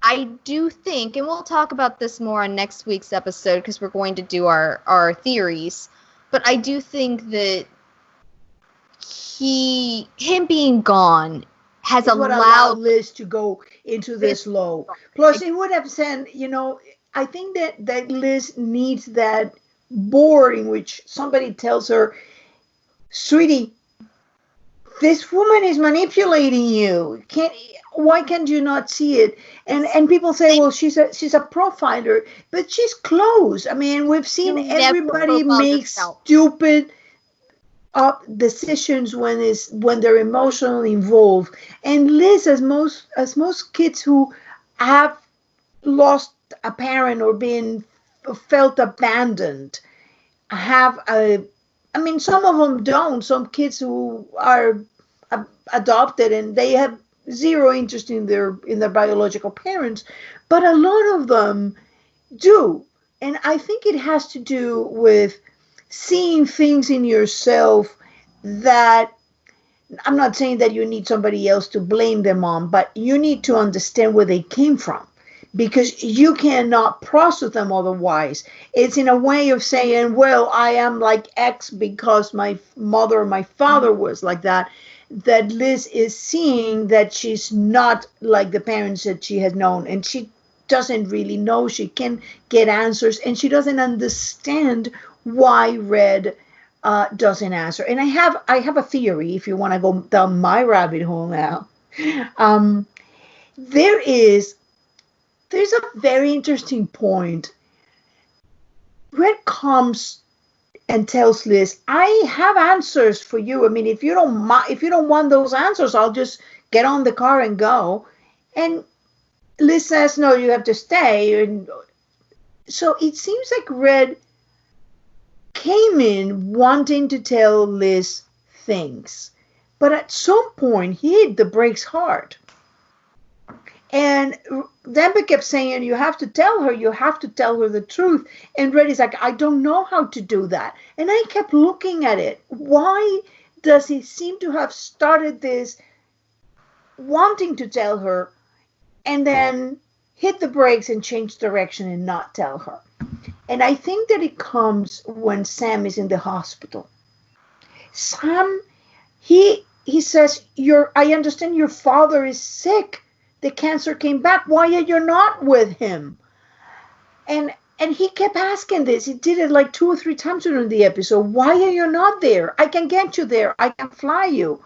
I do think, and we'll talk about this more on next week's episode because we're going to do our theories, but I do think that him being gone has allowed Liz to go into this low. Plus, it would have sent, I think that Liz needs that board in which somebody tells her, sweetie, this woman is manipulating you. Why can't you not see it? And people say, well, she's a profiler, but she's close. I mean, we've seen everybody make stupid decisions when they're emotionally involved. And Liz, as most kids who have lost a parent or felt abandoned, some of them don't. Some kids who are adopted and they have zero interest in their biological parents, but a lot of them do. And I think it has to do with seeing things in yourself that, I'm not saying that you need somebody else to blame them on, but you need to understand where they came from, because you cannot process them otherwise. It's in a way of saying, well, I am like X because my mother or my father was like that. That Liz is seeing that she's not like the parents that she has known, and she doesn't really know. She can get answers, and she doesn't understand why Red doesn't answer. And I have a theory, if you want to go down my rabbit hole now. There's a very interesting point. Red comes and tells Liz, I have answers for you. I mean, if you don't want those answers, I'll just get on the car and go. And Liz says, no, you have to stay. And so it seems like Red came in wanting to tell Liz things, but at some point he hit the brakes hard. And Demba kept saying, you have to tell her the truth. And Red is like, I don't know how to do that. And I kept looking at it. Why does he seem to have started this wanting to tell her, and then hit the brakes and change direction and not tell her. And I think that it comes when Sam is in the hospital. Sam, he says, I understand your father is sick. The cancer came back. Why are you not with him? And he kept asking this. He did it like 2 or 3 times during the episode. Why are you not there? I can get you there. I can fly you.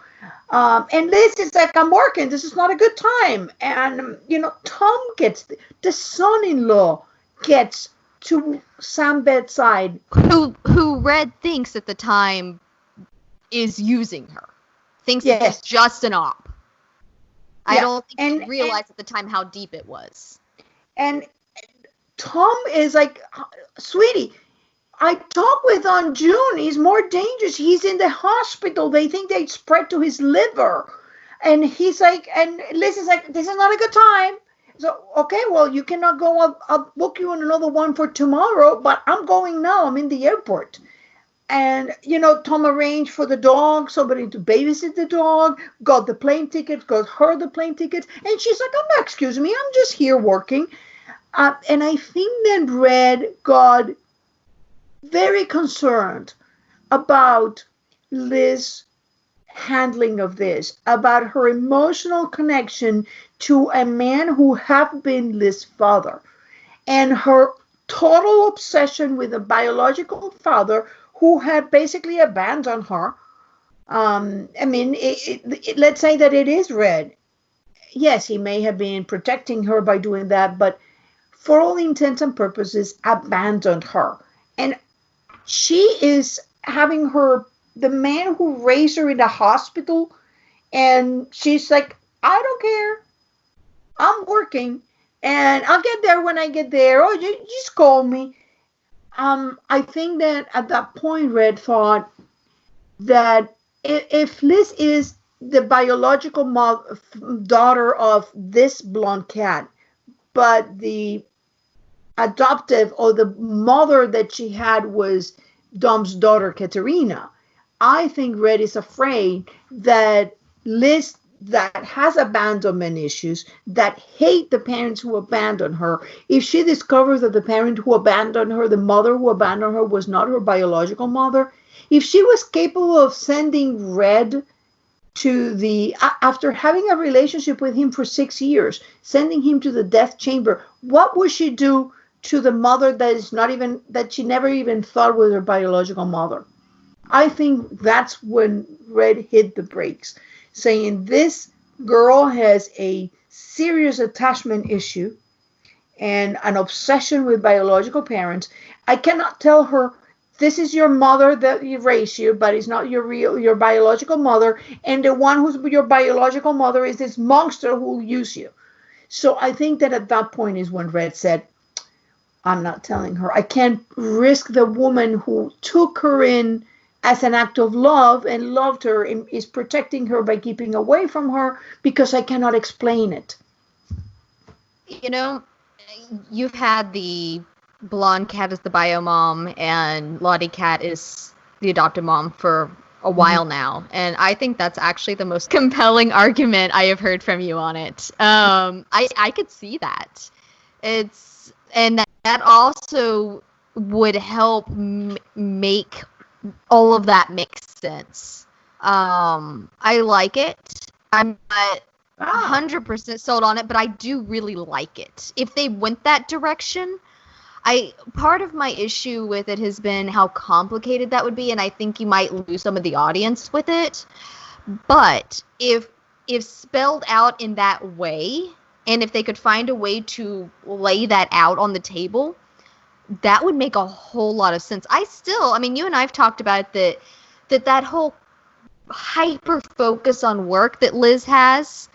And Liz is like, I'm working. This is not a good time. And, Tom gets, the son-in-law gets to Sam's bedside. Who Red thinks at the time is using her. Thinks that it's just an op. Yeah. I don't think he realized at the time how deep it was. And Tom is like, sweetie, I talked with Aunt June. He's more dangerous. He's in the hospital. They think they spread to his liver. And he's like, and Liz is like, this is not a good time. So, okay, well, you cannot go. I'll book you on another one for tomorrow, but I'm going now. I'm in the airport. And, Tom arranged for the dog, somebody to babysit the dog, got the plane ticket, got her the plane ticket. And she's like, oh, no, excuse me, I'm just here working. And I think that Red got very concerned about Liz's handling of this, about her emotional connection to a man who had been Liz's father, and her total obsession with a biological father who had basically abandoned her. Let's say that it is Red. Yes, he may have been protecting her by doing that, but for all intents and purposes, abandoned her. And she is having the man who raised her in the hospital, and she's like, I don't care. I'm working, and I'll get there when I get there. Oh, you just call me. I think that at that point, Red thought that if Liz is the biological daughter of this blonde cat, but the adoptive or the mother that she had was Dom's daughter, Katerina, I think Red is afraid that Liz, that has abandonment issues, that hate the parents who abandoned her, if she discovers that the parent who abandoned her, the mother who abandoned her, was not her biological mother, if she was capable of sending Red to after having a relationship with him for 6 years, sending him to the death chamber, what would she do to the mother that she never even thought was her biological mother? I think that's when Red hit the brakes, saying this girl has a serious attachment issue and an obsession with biological parents. I cannot tell her, this is your mother that raised you, but it's not your biological mother, and the one who's your biological mother is this monster who will use you. So I think that at that point is when Red said, I'm not telling her. I can't risk the woman who took her in as an act of love and loved her and is protecting her by keeping away from her, because I cannot explain it. You've had the blonde cat as the bio mom and Lottie Cat is the adopted mom for a while now, and I think that's actually the most compelling argument I have heard from you on it. I could see that. And that also would help make all of that make sense. I like it. I'm not 100% sold on it, but I do really like it. If they went that direction, part of my issue with it has been how complicated that would be, and I think you might lose some of the audience with it. But if spelled out in that way, and if they could find a way to lay that out on the table, that would make a whole lot of sense. You and I have talked about that whole hyper focus on work that Liz has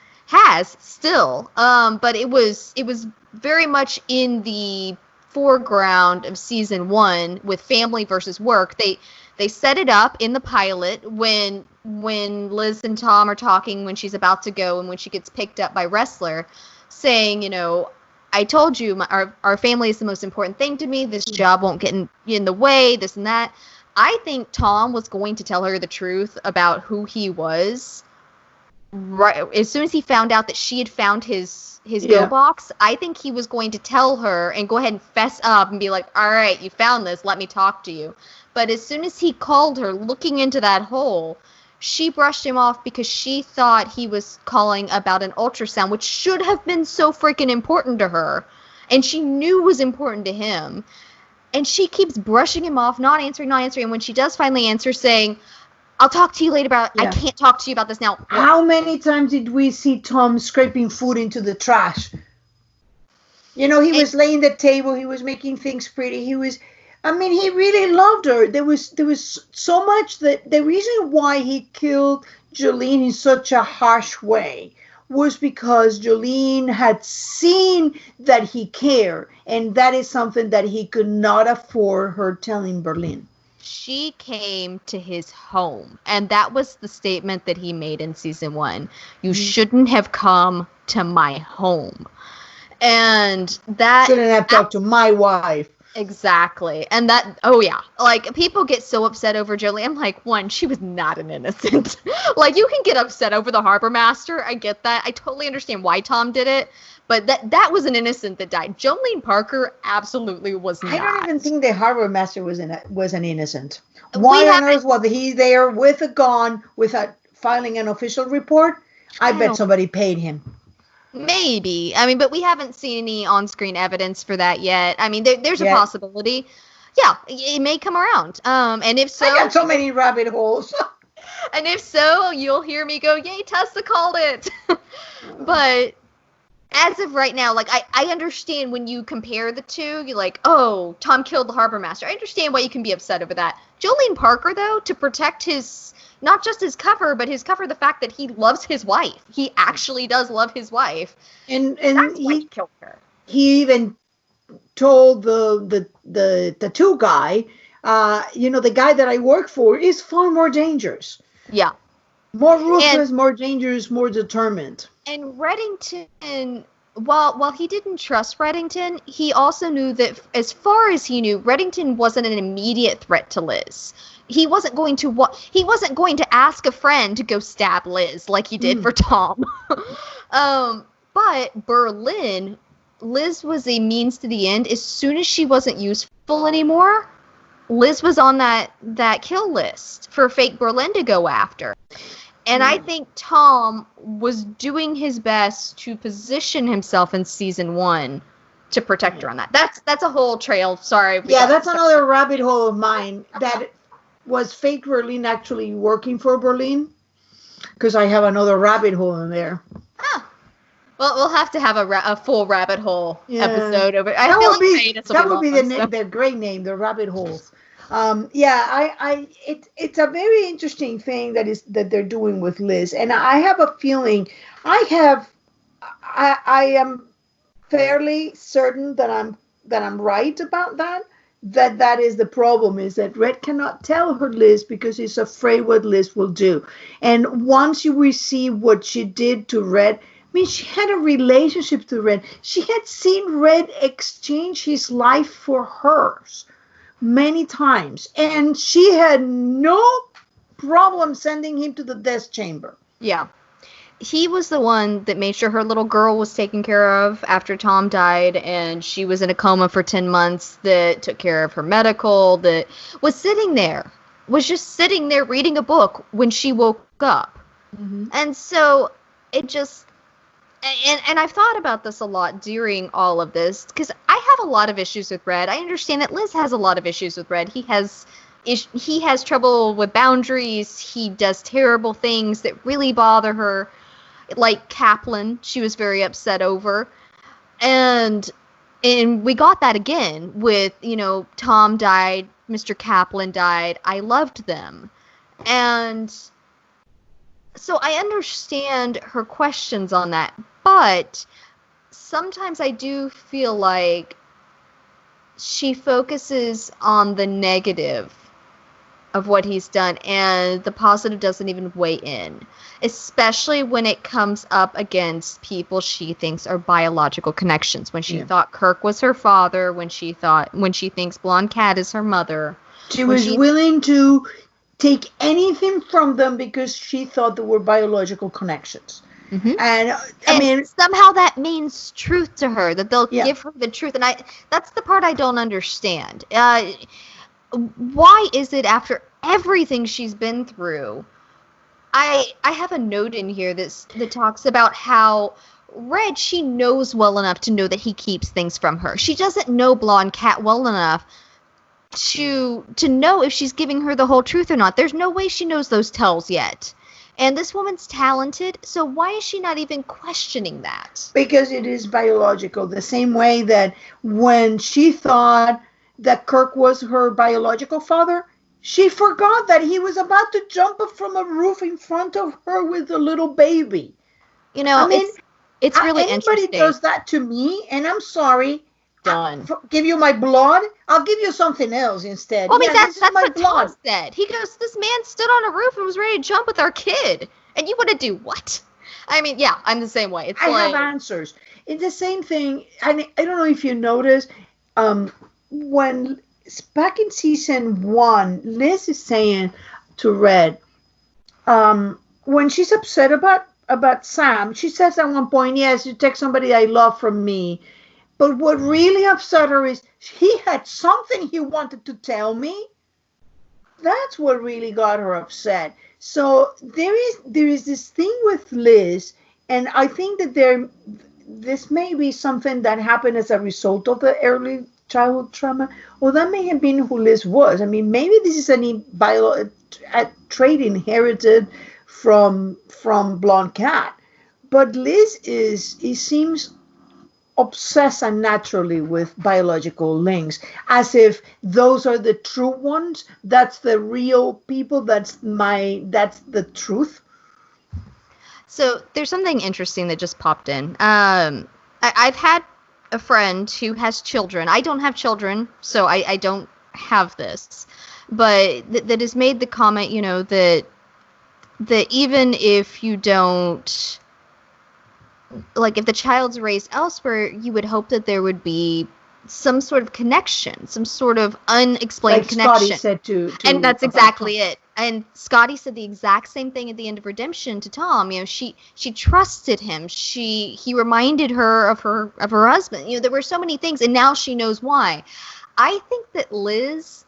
still, but it was very much in the foreground of season 1 with family versus work. They set it up in the pilot when Liz and Tom are talking when she's about to go and when she gets picked up by Wrestler, saying, I told you our family is the most important thing to me. This job won't get in the way, this and that. I think Tom was going to tell her the truth about who he was right as soon as he found out that she had found his Yeah. go box, I think he was going to tell her and go ahead and fess up and be like, all right, you found this, let me talk to you. But as soon as he called her looking into that hole, she brushed him off because she thought he was calling about an ultrasound, which should have been so freaking important to her, and she knew was important to him. And she keeps brushing him off, not answering, and when she does finally answer, saying, I'll talk to you later about it. Yeah. I can't talk to you about this now. How many times did we see Tom scraping food into the trash? He was laying the table. He was making things pretty. He really loved her. There was so much that the reason why he killed Jolene in such a harsh way was because Jolene had seen that he cared, and that is something that he could not afford her telling Berlin. She came to his home, and that was the statement that he made in season 1. You shouldn't have come to my home. And that shouldn't have talked to my wife. Exactly. And that, oh yeah, like people get so upset over Jolie. I'm like, one, she was not an innocent. Like, you can get upset over the harbor master. I get that. I totally understand why Tom did it. But that was an innocent that died. Jolene Parker absolutely was not. I don't even think the harbor master was an innocent. Why on earth was he there with a gun without filing an official report? I bet somebody paid him. Maybe. I mean, but we haven't seen any on-screen evidence for that yet. I mean, there's a possibility. Yeah, it may come around. And if so... I got so many rabbit holes. And if so, you'll hear me go, yay, Tessa called it. But... as of right now, like, I understand when you compare the two, you're like, oh, Tom killed the harbor master. I understand why you can be upset over that. Jolene Parker, though, to protect his, not just his cover, but his cover, the fact that he loves his wife. He actually does love his wife. And that's why he killed her. He even told the tattoo guy, the guy that I work for is far more dangerous. Yeah. More ruthless, more dangerous, more determined. And Reddington, while he didn't trust Reddington, he also knew that, as far as he knew, Reddington wasn't an immediate threat to Liz. He wasn't going to ask a friend to go stab Liz like he did for Tom. But Berlin, Liz was a means to the end. As soon as she wasn't useful anymore, Liz was on that kill list for fake Berlin to go after. And I think Tom was doing his best to position himself in season 1 to protect her on that. That's a whole trail. Sorry. Yeah, that's another rabbit hole of mine. That was fake Berlin actually working for Berlin? Because I have another rabbit hole in there. Huh. Well, we'll have to have a full rabbit hole episode over. That would be the great name, the rabbit holes. It's a very interesting thing that they're doing with Liz, and I have a feeling I am fairly certain that I'm right about that is the problem, is that Red cannot tell her Liz because he's afraid what Liz will do. And once we see what she did to Red, I mean, she had a relationship to Red. She had seen Red exchange his life for hers many times, and she had no problem sending him to the death chamber. Yeah. He was the one that made sure her little girl was taken care of after Tom died, and she was in a coma for 10 months, that took care of her medical, that was just sitting there reading a book when she woke up. Mm-hmm. And so it just... And I've thought about this a lot during all of this, because I have a lot of issues with Red. I understand that Liz has a lot of issues with Red. He has trouble with boundaries. He does terrible things that really bother her, like Kaplan. She was very upset over, and we got that again with, Tom died, Mr. Kaplan died. I loved them, and so I understand her questions on that. But sometimes I do feel like she focuses on the negative of what he's done, and the positive doesn't even weigh in, especially when it comes up against people she thinks are biological connections. When she thought Kirk was her father, when she thinks Blonde Cat is her mother. She was willing to take anything from them because she thought there were biological connections. Mm-hmm. And I And mean, somehow that means truth to her, that they'll yeah. give her the truth. And that's the part I don't understand. Why is it after everything she's been through? I have a note in here that talks about how Red, she knows well enough to know that he keeps things from her. She doesn't know Blonde Cat well enough to know if she's giving her the whole truth or not. There's no way she knows those tells yet. And this woman's talented, so why is she not even questioning that? Because it is biological. The same way that when she thought that Kirk was her biological father, she forgot that he was about to jump up from a roof in front of her with a little baby. You know, I mean, it's really anybody interesting. does that to me, and I'm sorry. Done. Give you my blood? I'll give you something else instead. Well, I mean, that's my what blood. Tom said. He goes, this man stood on a roof and was ready to jump with our kid. And you want to do what? I mean, yeah, I'm the same way. I have answers. It's the same thing. I don't know if you noticed, when back in season 1, Liz is saying to Red, when she's upset about Sam, she says at one point, yes, you take somebody I love from me. But what really upset her is he had something he wanted to tell me. That's what really got her upset. So there is this thing with Liz, and I think that this may be something that happened as a result of the early childhood trauma, or that may have been who Liz was. I mean, maybe this is a trait inherited from Blonde Cat, but Liz seems obsessed unnaturally with biological links, as if those are the true ones. That's the real people. That's the truth. So there's something interesting that just popped in. I've had a friend who has children. I don't have children, so I don't have this, but that has made the comment, that even if you don't, like, if the child's raised elsewhere, you would hope that there would be some sort of connection, some sort of unexplained connection. Scotty said to and that's exactly it. And Scotty said the exact same thing at the end of Redemption to Tom. She trusted him. He reminded her of her husband. There were so many things, and now she knows why. I think that Liz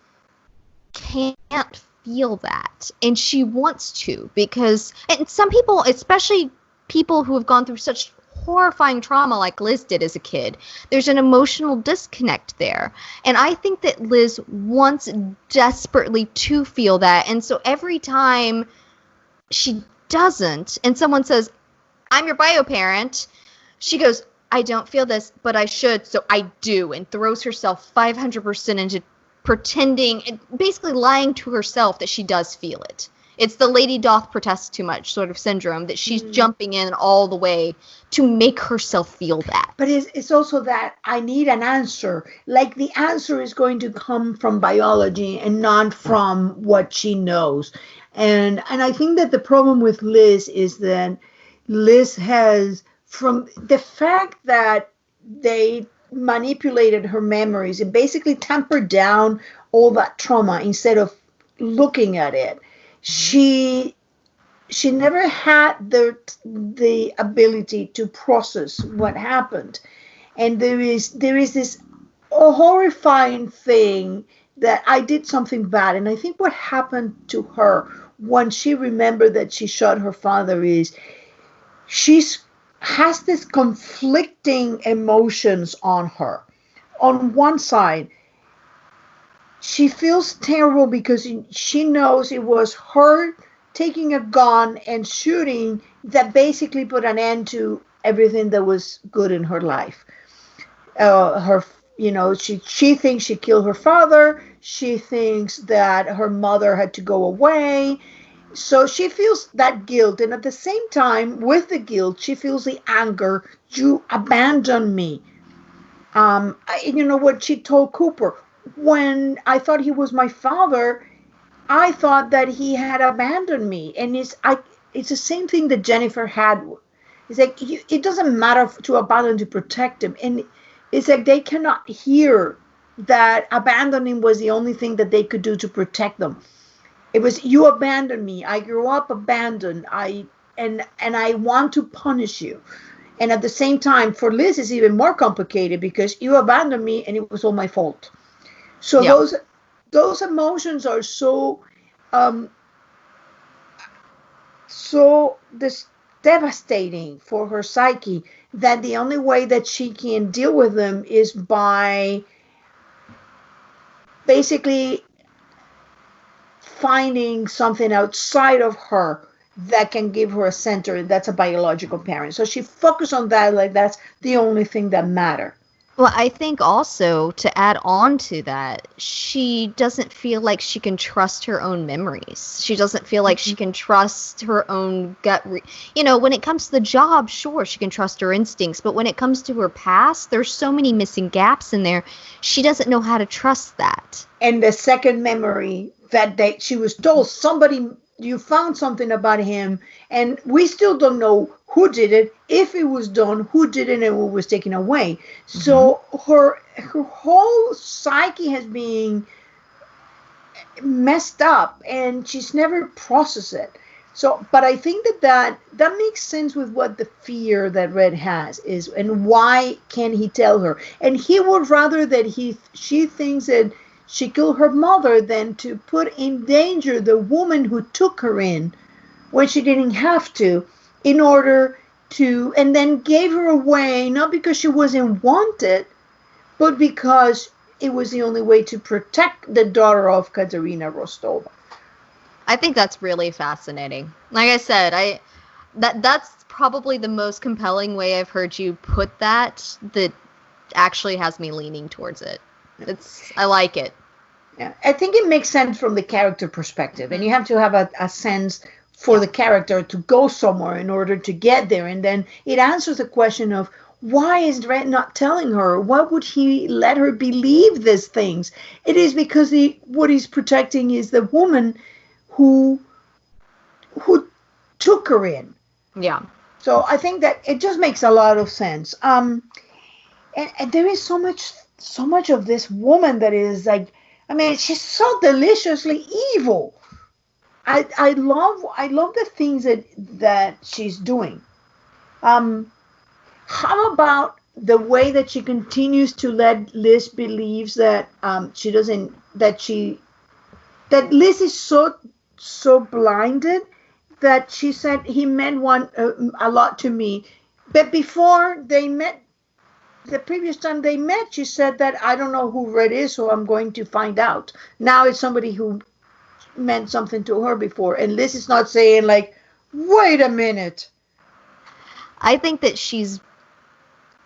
can't feel that, and she wants to, because, and some people, especially people who have gone through such horrifying trauma like Liz did as a kid, there's an emotional disconnect there. And I think that Liz wants desperately to feel that. And so every time she doesn't, and someone says, I'm your bio parent, she goes, I don't feel this, but I should, so I do, and throws herself 500% into pretending, and basically lying to herself that she does feel it. It's the lady doth protest too much sort of syndrome, that she's jumping in all the way to make herself feel that. But it's also that I need an answer. Like, the answer is going to come from biology and not from what she knows. And I think that the problem with Liz is that Liz has, from the fact that they manipulated her memories and basically tampered down all that trauma instead of looking at it, she never had the ability to process what happened. And there is this horrifying thing that I did something bad. And I think what happened to her when she remembered that she shot her father is she has this conflicting emotions on her. On one side, she feels terrible because she knows it was her taking a gun and shooting that basically put an end to everything that was good in her life. She thinks she killed her father. She thinks that her mother had to go away. So she feels that guilt. And at the same time, with the guilt, she feels the anger. You abandoned me. What she told Cooper, when I thought he was my father, I thought that he had abandoned me. And it's the same thing that Jennifer had. It's like, it doesn't matter to abandon to protect him. And it's like they cannot hear that abandoning was the only thing that they could do to protect them. It was, you abandoned me. I grew up abandoned. And I want to punish you. And at the same time, for Liz, it's even more complicated because you abandoned me and it was all my fault. So Yeah. those emotions are um, so this devastating for her psyche, that the only way that she can deal with them is by basically finding something outside of her that can give her a center, that's a biological parent. So she focused on that, like that's the only thing that matter. Well, I think also to add on to that, she doesn't feel like she can trust her own memories. She doesn't feel like she can trust her own gut. When it comes to the job, sure, she can trust her instincts. But when it comes to her past, there's so many missing gaps in there. She doesn't know how to trust that. And the second memory that she was told, somebody, you found something about him, and we still don't know who did it, if it was done, who did it, and what was taken away. So her whole psyche has been messed up, and she's never processed it. So, but I think that makes sense with what the fear that Red has is, and why can he tell her? And he would rather that she thinks that she killed her mother than to put in danger the woman who took her in when she didn't have to, in order to, and then gave her away, not because she wasn't wanted, but because it was the only way to protect the daughter of Katerina Rostova. I think that's really fascinating. Like I said, that's probably the most compelling way I've heard you put that actually has me leaning towards it. I like it. Yeah, I think it makes sense from the character perspective, and you have to have a sense for the character to go somewhere in order to get there, and then it answers the question of, why is Red not telling her? Why would he let her believe these things? It is because what he's protecting is the woman who took her in. Yeah. So I think that it just makes a lot of sense. And there is so much of this woman that is like, I mean, she's so deliciously evil. I love the things that she's doing. How about the way that she continues to let Liz believes that she doesn't that Liz is so blinded that she said he meant a lot to me, but before they met, the previous time they met, she said that I don't know who Red is, so I'm going to find out. Now it's somebody who meant something to her before, and Liz is not saying like, wait a minute. I think that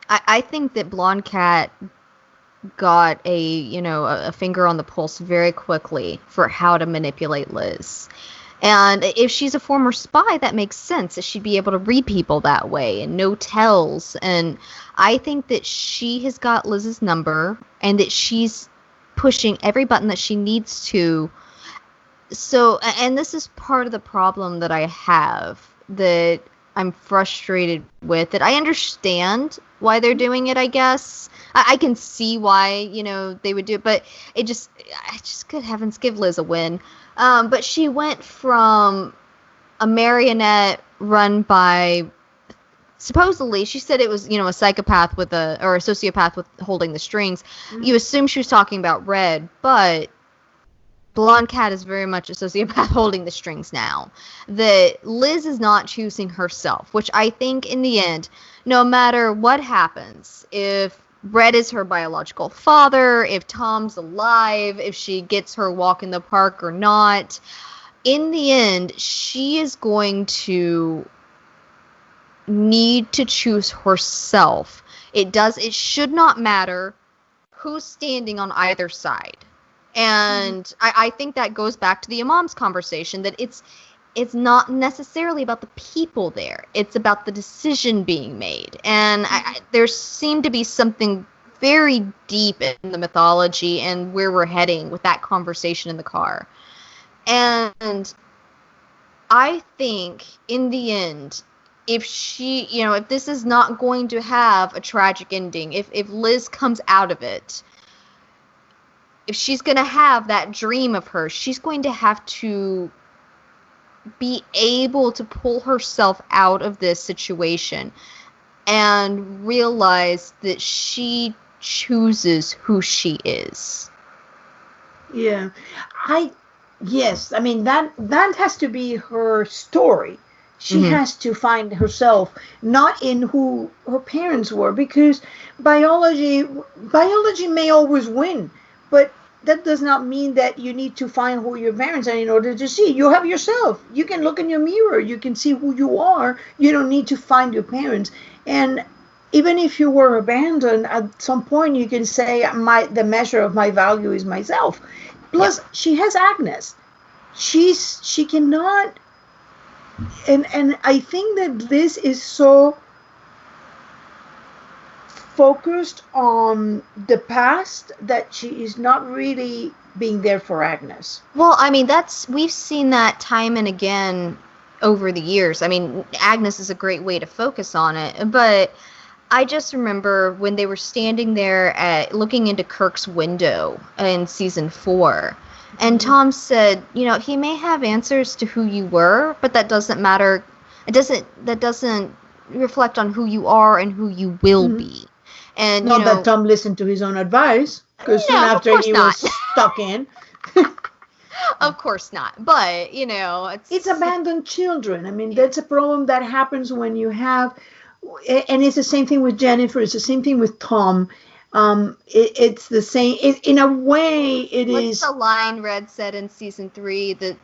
I think that Blonde Cat got a finger on the pulse very quickly for how to manipulate Liz. And if she's a former spy, that makes sense that she'd be able to read people that way and no tells. And I think that she has got Liz's number and that she's pushing every button that she needs to. So, and this is part of the problem that I have, that I'm frustrated with, that I understand why they're doing it, I guess. I can see why, they would do it, but I just, good heavens, give Liz a win. But she went from a marionette run by, supposedly, she said it was, a psychopath or a sociopath with holding the strings. Mm-hmm. You assume she was talking about Red, but Blonde Cat is very much a sociopath holding the strings now. That Liz is not choosing herself, which I think in the end, no matter what happens, if Red is her biological father, if Tom's alive, if she gets her walk in the park or not, in the end, she is going to need to choose herself. It should not matter who's standing on either side. And I think that goes back to the imam's conversation, that it's not necessarily about the people there. It's about the decision being made. And there seemed to be something very deep in the mythology and where we're heading with that conversation in the car. And I think in the end, if if this is not going to have a tragic ending, if Liz comes out of it, if she's going to have that dream of hers, she's going to have to be able to pull herself out of this situation and realize that she chooses who she is. Yeah. Yes, I mean that has to be her story. She has to find herself not in who her parents were, because biology may always win, but that does not mean that you need to find who your parents are in order to see. You have yourself. You can look in your mirror. You can see who you are. You don't need to find your parents. And even if you were abandoned, at some point you can say the measure of my value is myself. Plus, she has Agnes. She cannot, and I think that Liz is so focused on the past that she is not really being there for Agnes. Well, I mean, we've seen that time and again over the years. I mean, Agnes is a great way to focus on it, but I just remember when they were standing there looking into Kirk's window in season 4, and Tom said, he may have answers to who you were, but that doesn't matter. That doesn't reflect on who you are and who you will be. And not that Tom listened to his own advice, because soon after he was stuck in. Of course not. But, it's abandoned children. I mean, that's a problem that happens when you have, and it's the same thing with Jennifer. It's the same thing with Tom. It's the same. In a way, What's the line Red said in season 3? The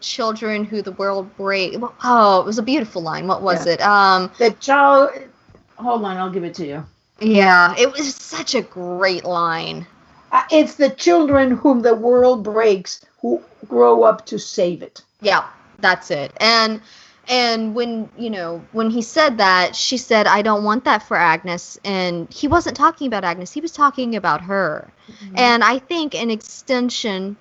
children who the world break. Oh, it was a beautiful line. What was it? The child. Hold on, I'll give it to you. Yeah, it was such a great line. It's the children whom the world breaks who grow up to save it. Yeah, that's it. And when he said that, she said, I don't want that for Agnes. And he wasn't talking about Agnes. He was talking about her. Mm-hmm. And I think an extension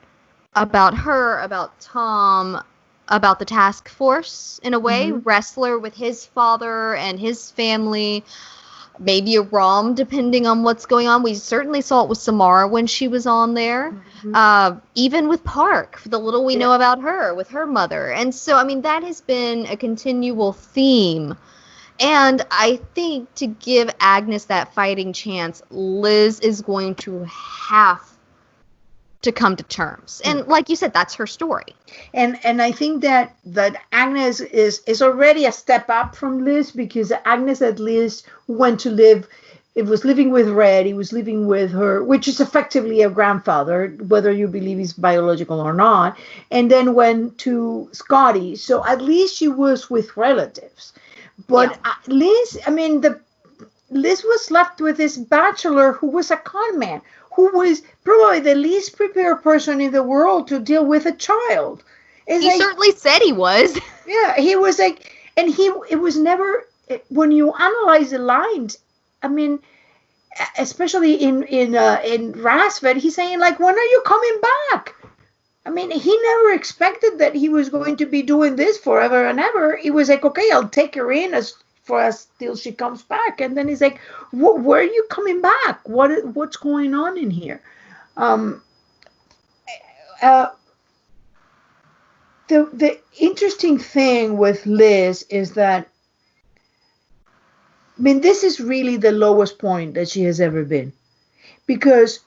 about her, about Tom, about the task force, in a way, Wrestler with his father and his family, maybe a Rom, depending on what's going on. We certainly saw it with Samara when she was on there. Even with Park, the little we know about her, with her mother. And so, I mean, that has been a continual theme. And I think to give Agnes that fighting chance, Liz is going to have to come to terms. And like you said, that's her story. And I think that Agnes is already a step up from Liz, because Agnes at least went to live. It was living with Red. He was living with her, which is effectively a grandfather, whether you believe he's biological or not. And then went to Scotty. So at least she was with relatives. But Liz, I mean, Liz was left with this bachelor who was a con man, who was probably the least prepared person in the world to deal with a child. He certainly said he was. Yeah, he was like, and it was never, when you analyze the lines, I mean, especially in Rasfed, he's saying, like, when are you coming back? I mean, he never expected that he was going to be doing this forever and ever. He was like, okay, I'll take her in for us till she comes back. And then he's like, where are you coming back? What's going on in here? The interesting thing with Liz is that, I mean, this is really the lowest point that she has ever been, because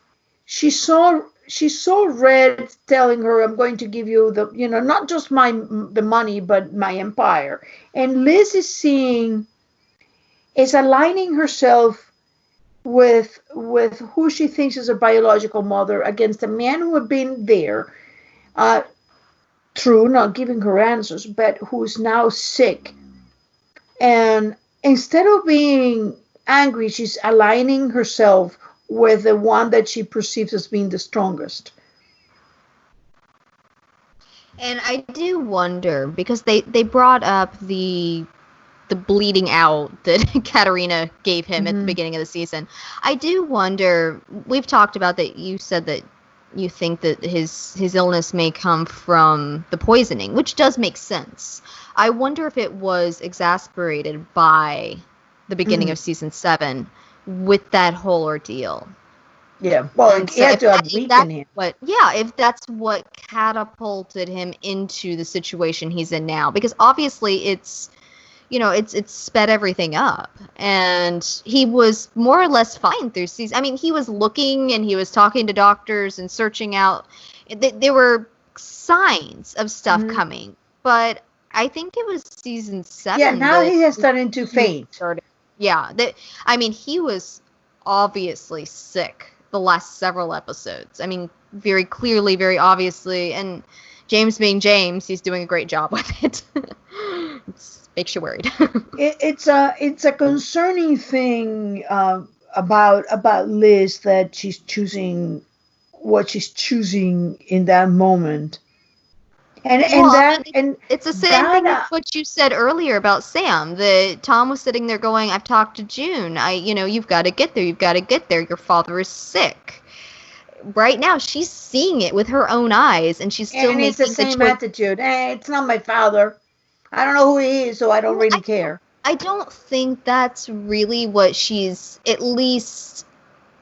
she saw Red telling her, I'm going to give you not just the money, but my empire. And Liz is aligning herself with who she thinks is a biological mother against a man who had been there, true, not giving her answers, but who's now sick. And instead of being angry, she's aligning herself with the one that she perceives as being the strongest. And I do wonder, because they brought up the bleeding out that Katarina gave him at the beginning of the season. I do wonder, we've talked about that, you said that you think that his illness may come from the poisoning, which does make sense. I wonder if it was exasperated by the beginning of season 7 with that whole ordeal. Yeah. Well, And he so had to have weakened him. if that's what catapulted him into the situation he's in now, because obviously it's sped everything up, and he was more or less fine through season. I mean, he was looking and he was talking to doctors and searching out. There were signs of stuff coming, but I think it was season 7. Yeah, now he has started to faint. Yeah, I mean, he was obviously sick the last several episodes. I mean, very clearly, very obviously, and James being James, he's doing a great job with it. Makes you worried. It's a concerning thing about Liz, that she's choosing what she's choosing in that moment. It's the same thing with what you said earlier about Sam. That Tom was sitting there going, "I've talked to June. You've got to get there. You've got to get there. Your father is sick." Right now, she's seeing it with her own eyes, and she's still making it's the same attitude. It's not my father. I don't know who he is, so I don't really care. I don't think that's really what she's at least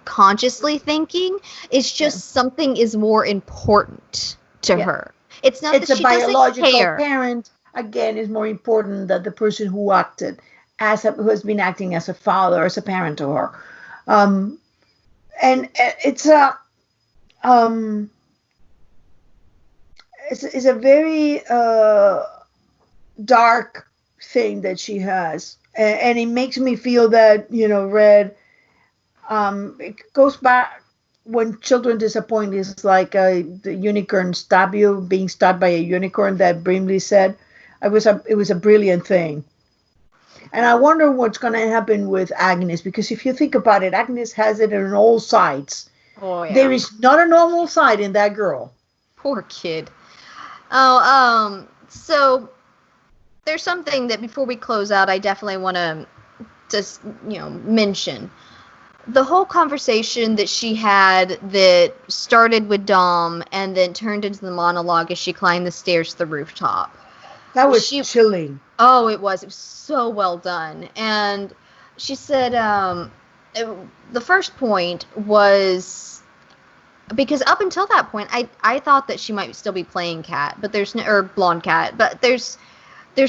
consciously thinking. It's just something is more important to her. It's not that she doesn't care. It's a biological parent, again, is more important than the person who acted who has been acting as a father, as a parent to her. And it's a it's a very dark thing that she has, and it makes me feel that Red. It goes back when children disappoint. Is like the unicorn being stabbed by a unicorn that Brimley said. It was a brilliant thing. And I wonder what's going to happen with Agnes, because if you think about it, Agnes has it on all sides. Oh, yeah. There is not a normal side in that girl. Poor kid. Oh, so there's something that before we close out, I definitely want to just, mention. The whole conversation that she had that started with Dom and then turned into the monologue as she climbed the stairs to the rooftop. That was chilling. Oh, it was. It was so well done. And she said the first point was, because up until that point, I thought that she might still be playing Cat, but or Blonde Cat, but there's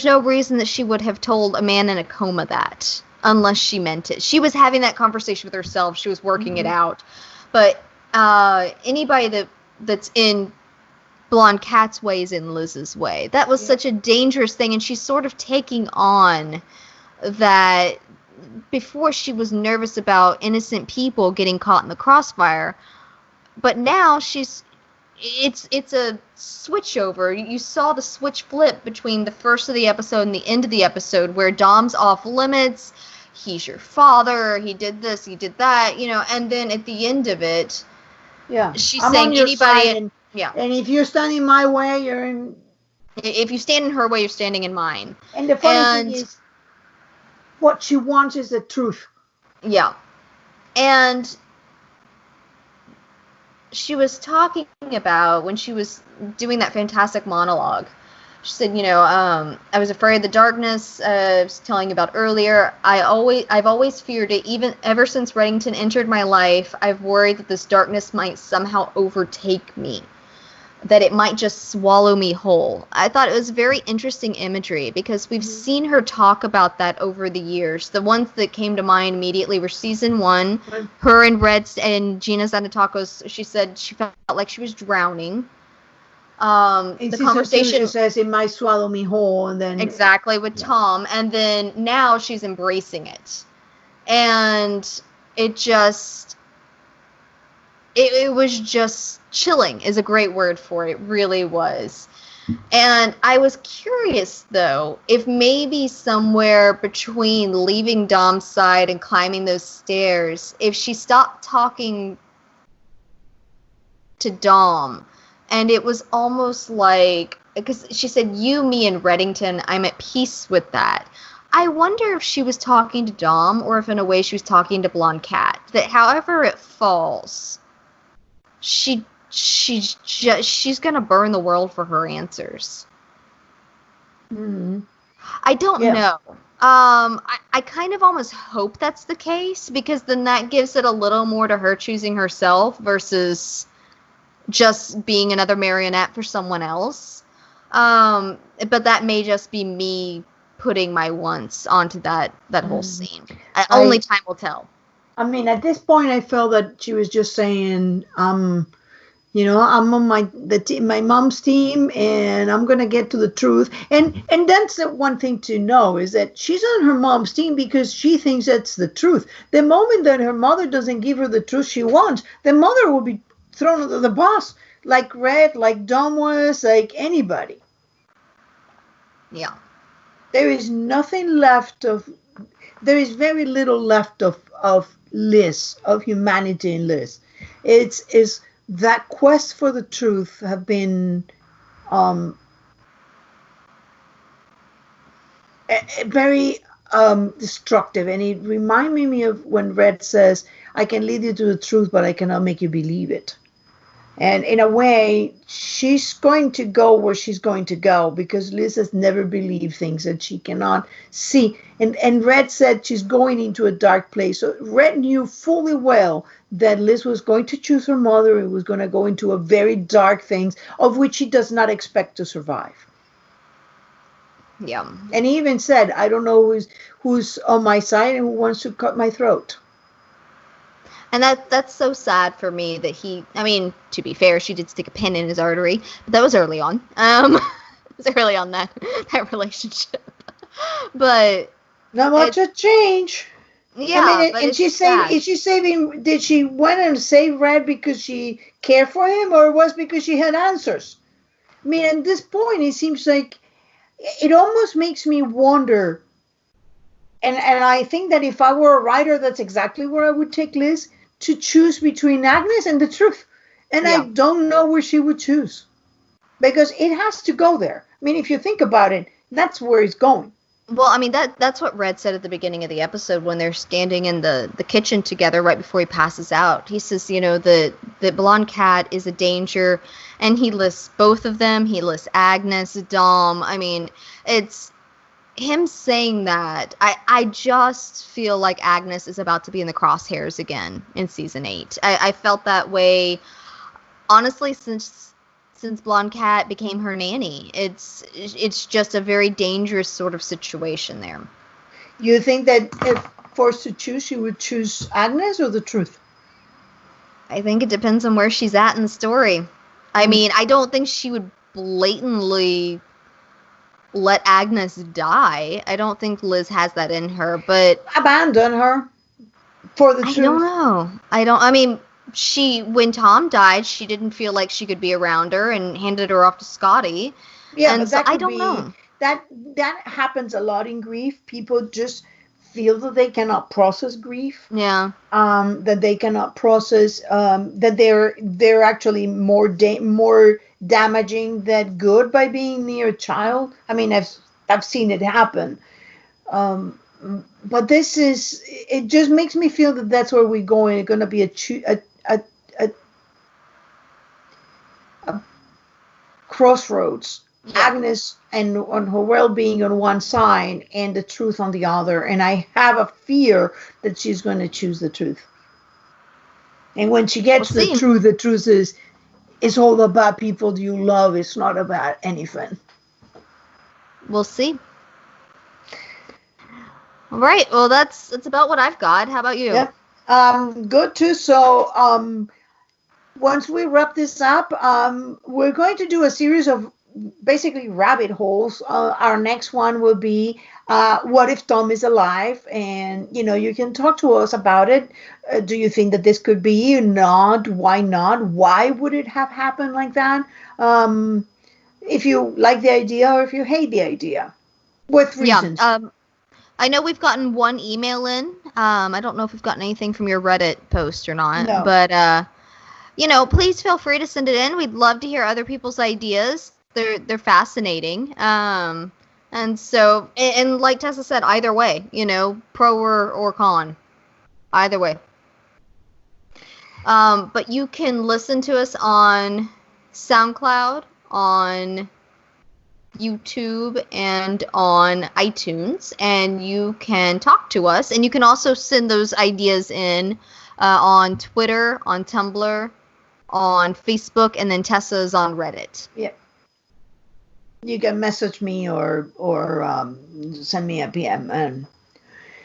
no reason that she would have told a man in a coma that, unless she meant it. She was having that conversation with herself. She was working it out. But anybody that's in Blonde Cat's way is in Liz's way. That was such a dangerous thing, and she's sort of taking on that. Before, she was nervous about innocent people getting caught in the crossfire, but now it's a switch over. You saw the switch flip between the first of the episode and the end of the episode, where Dom's off limits. He's your father. He did this. He did that. And then at the end of it, she's saying anybody. And if you're standing in my way, you're in. If you stand in her way, you're standing in mine. And the funny thing is, what she wants is the truth. Yeah. And she was talking about, when she was doing that fantastic monologue, she said, I was afraid of the darkness. I was telling you about earlier. I've always feared it. Even ever since Reddington entered my life, I've worried that this darkness might somehow overtake me, that it might just swallow me whole. I thought it was very interesting imagery, because we've seen her talk about that over the years. The ones that came to mind immediately were season 1, her and Red and Gina Zanatacos. She said she felt like she was drowning. The conversation, she says it might swallow me whole, and then exactly with Tom, and then now she's embracing it, and it was just chilling is a great word for it. It really was. And I was curious, though, if maybe somewhere between leaving Dom's side and climbing those stairs, if she stopped talking to Dom, and it was almost like, because she said, you, me, and Reddington, I'm at peace with that. I wonder if she was talking to Dom, or if in a way she was talking to Blonde Cat. That however it falls, she's gonna burn the world for her answers. Mm-hmm. I don't know. I kind of almost hope that's the case, because then that gives it a little more to her choosing herself versus just being another marionette for someone else. But that may just be me putting my wants onto that whole scene. Only time will tell. I mean, at this point, I felt that she was just saying, I'm on my mom's team, and I'm gonna get to the truth. And that's the one thing to know, is that she's on her mom's team because she thinks that's the truth. The moment that her mother doesn't give her the truth she wants, the mother will be thrown under the bus, like Red, like Dom was, like anybody. Yeah. There is nothing left of. There is very little left of Liz, of humanity in Liz. It's that quest for the truth have been very destructive, and it reminded me of when Red says, "I can lead you to the truth, but I cannot make you believe it." And in a way, she's going to go where she's going to go because Liz has never believed things that she cannot see. And Red said she's going into a dark place. So Red knew fully well that Liz was going to choose her mother and was going to go into a very dark things of which she does not expect to survive. Yeah. And he even said, "I don't know who's on my side and who wants to cut my throat." And that's so sad for me that I mean, to be fair, she did stick a pin in his artery, but that was early on. It was early on that relationship. But not much a change. Yeah, I mean, but and it's sad. is she saving? Did she went and save Red because she cared for him, or was because she had answers? I mean, at this point, it seems like it almost makes me wonder. And I think that if I were a writer, that's exactly where I would take Liz, to choose between Agnes and the truth. And I don't know where she would choose, because it has to go there. I mean, if you think about it, that's where it's going. Well, I mean, that's what Red said at the beginning of the episode when they're standing in the kitchen together right before he passes out. He says, the blonde cat is a danger, and he lists both of them. He lists Agnes, Dom. I mean, it's him saying that. I just feel like Agnes is about to be in the crosshairs again in season 8. I felt that way, honestly, since Blonde Cat became her nanny. It's just a very dangerous sort of situation there. You think that if forced to choose, she would choose Agnes or the truth? I think it depends on where she's at in the story. I mean, I don't think she would blatantly let Agnes die. I don't think Liz has that in her, but abandon her for the truth. I don't know. I mean, when Tom died, she didn't feel like she could be around her and handed her off to Scotty. Yeah, and but so I don't know. That happens a lot in grief. People just feel that they cannot process grief. Yeah. That they cannot process that they're actually more damaging than good by being near a child. I mean, I've seen it happen. But it just makes me feel that that's where we're going. It's going to be a crossroads. Yeah. Agnes and on her well-being on one side and the truth on the other, and I have a fear that she's going to choose the truth. And when she gets the truth is it's all about people you love. It's not about anything. We'll see. All right. Well, that's about what I've got. How about you? Yeah. Good too. So once we wrap this up, we're going to do a series of basically rabbit holes. Our next one will be what if Tom is alive? And you can talk to us about it. Do you think that this could be? Not? Why not? Why would it have happened like that? If you like the idea or if you hate the idea, with reasons. Yeah. I know we've gotten one email in. I don't know if we've gotten anything from your Reddit post or not. No. But please feel free to send it in. We'd love to hear other people's ideas. They're fascinating. And so, and like Tessa said, either way, pro or con, either way. But you can listen to us on SoundCloud, on YouTube and on iTunes, and you can talk to us, and you can also send those ideas in on Twitter, on Tumblr, on Facebook, and then Tessa's on Reddit. Yeah. You can message me or send me a PM. And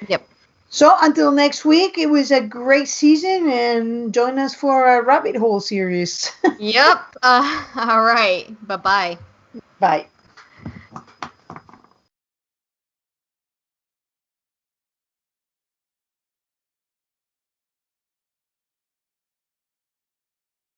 Yep. so until next week, it was a great season, and join us for a rabbit hole series. Yep. All right. Bye-bye. Bye.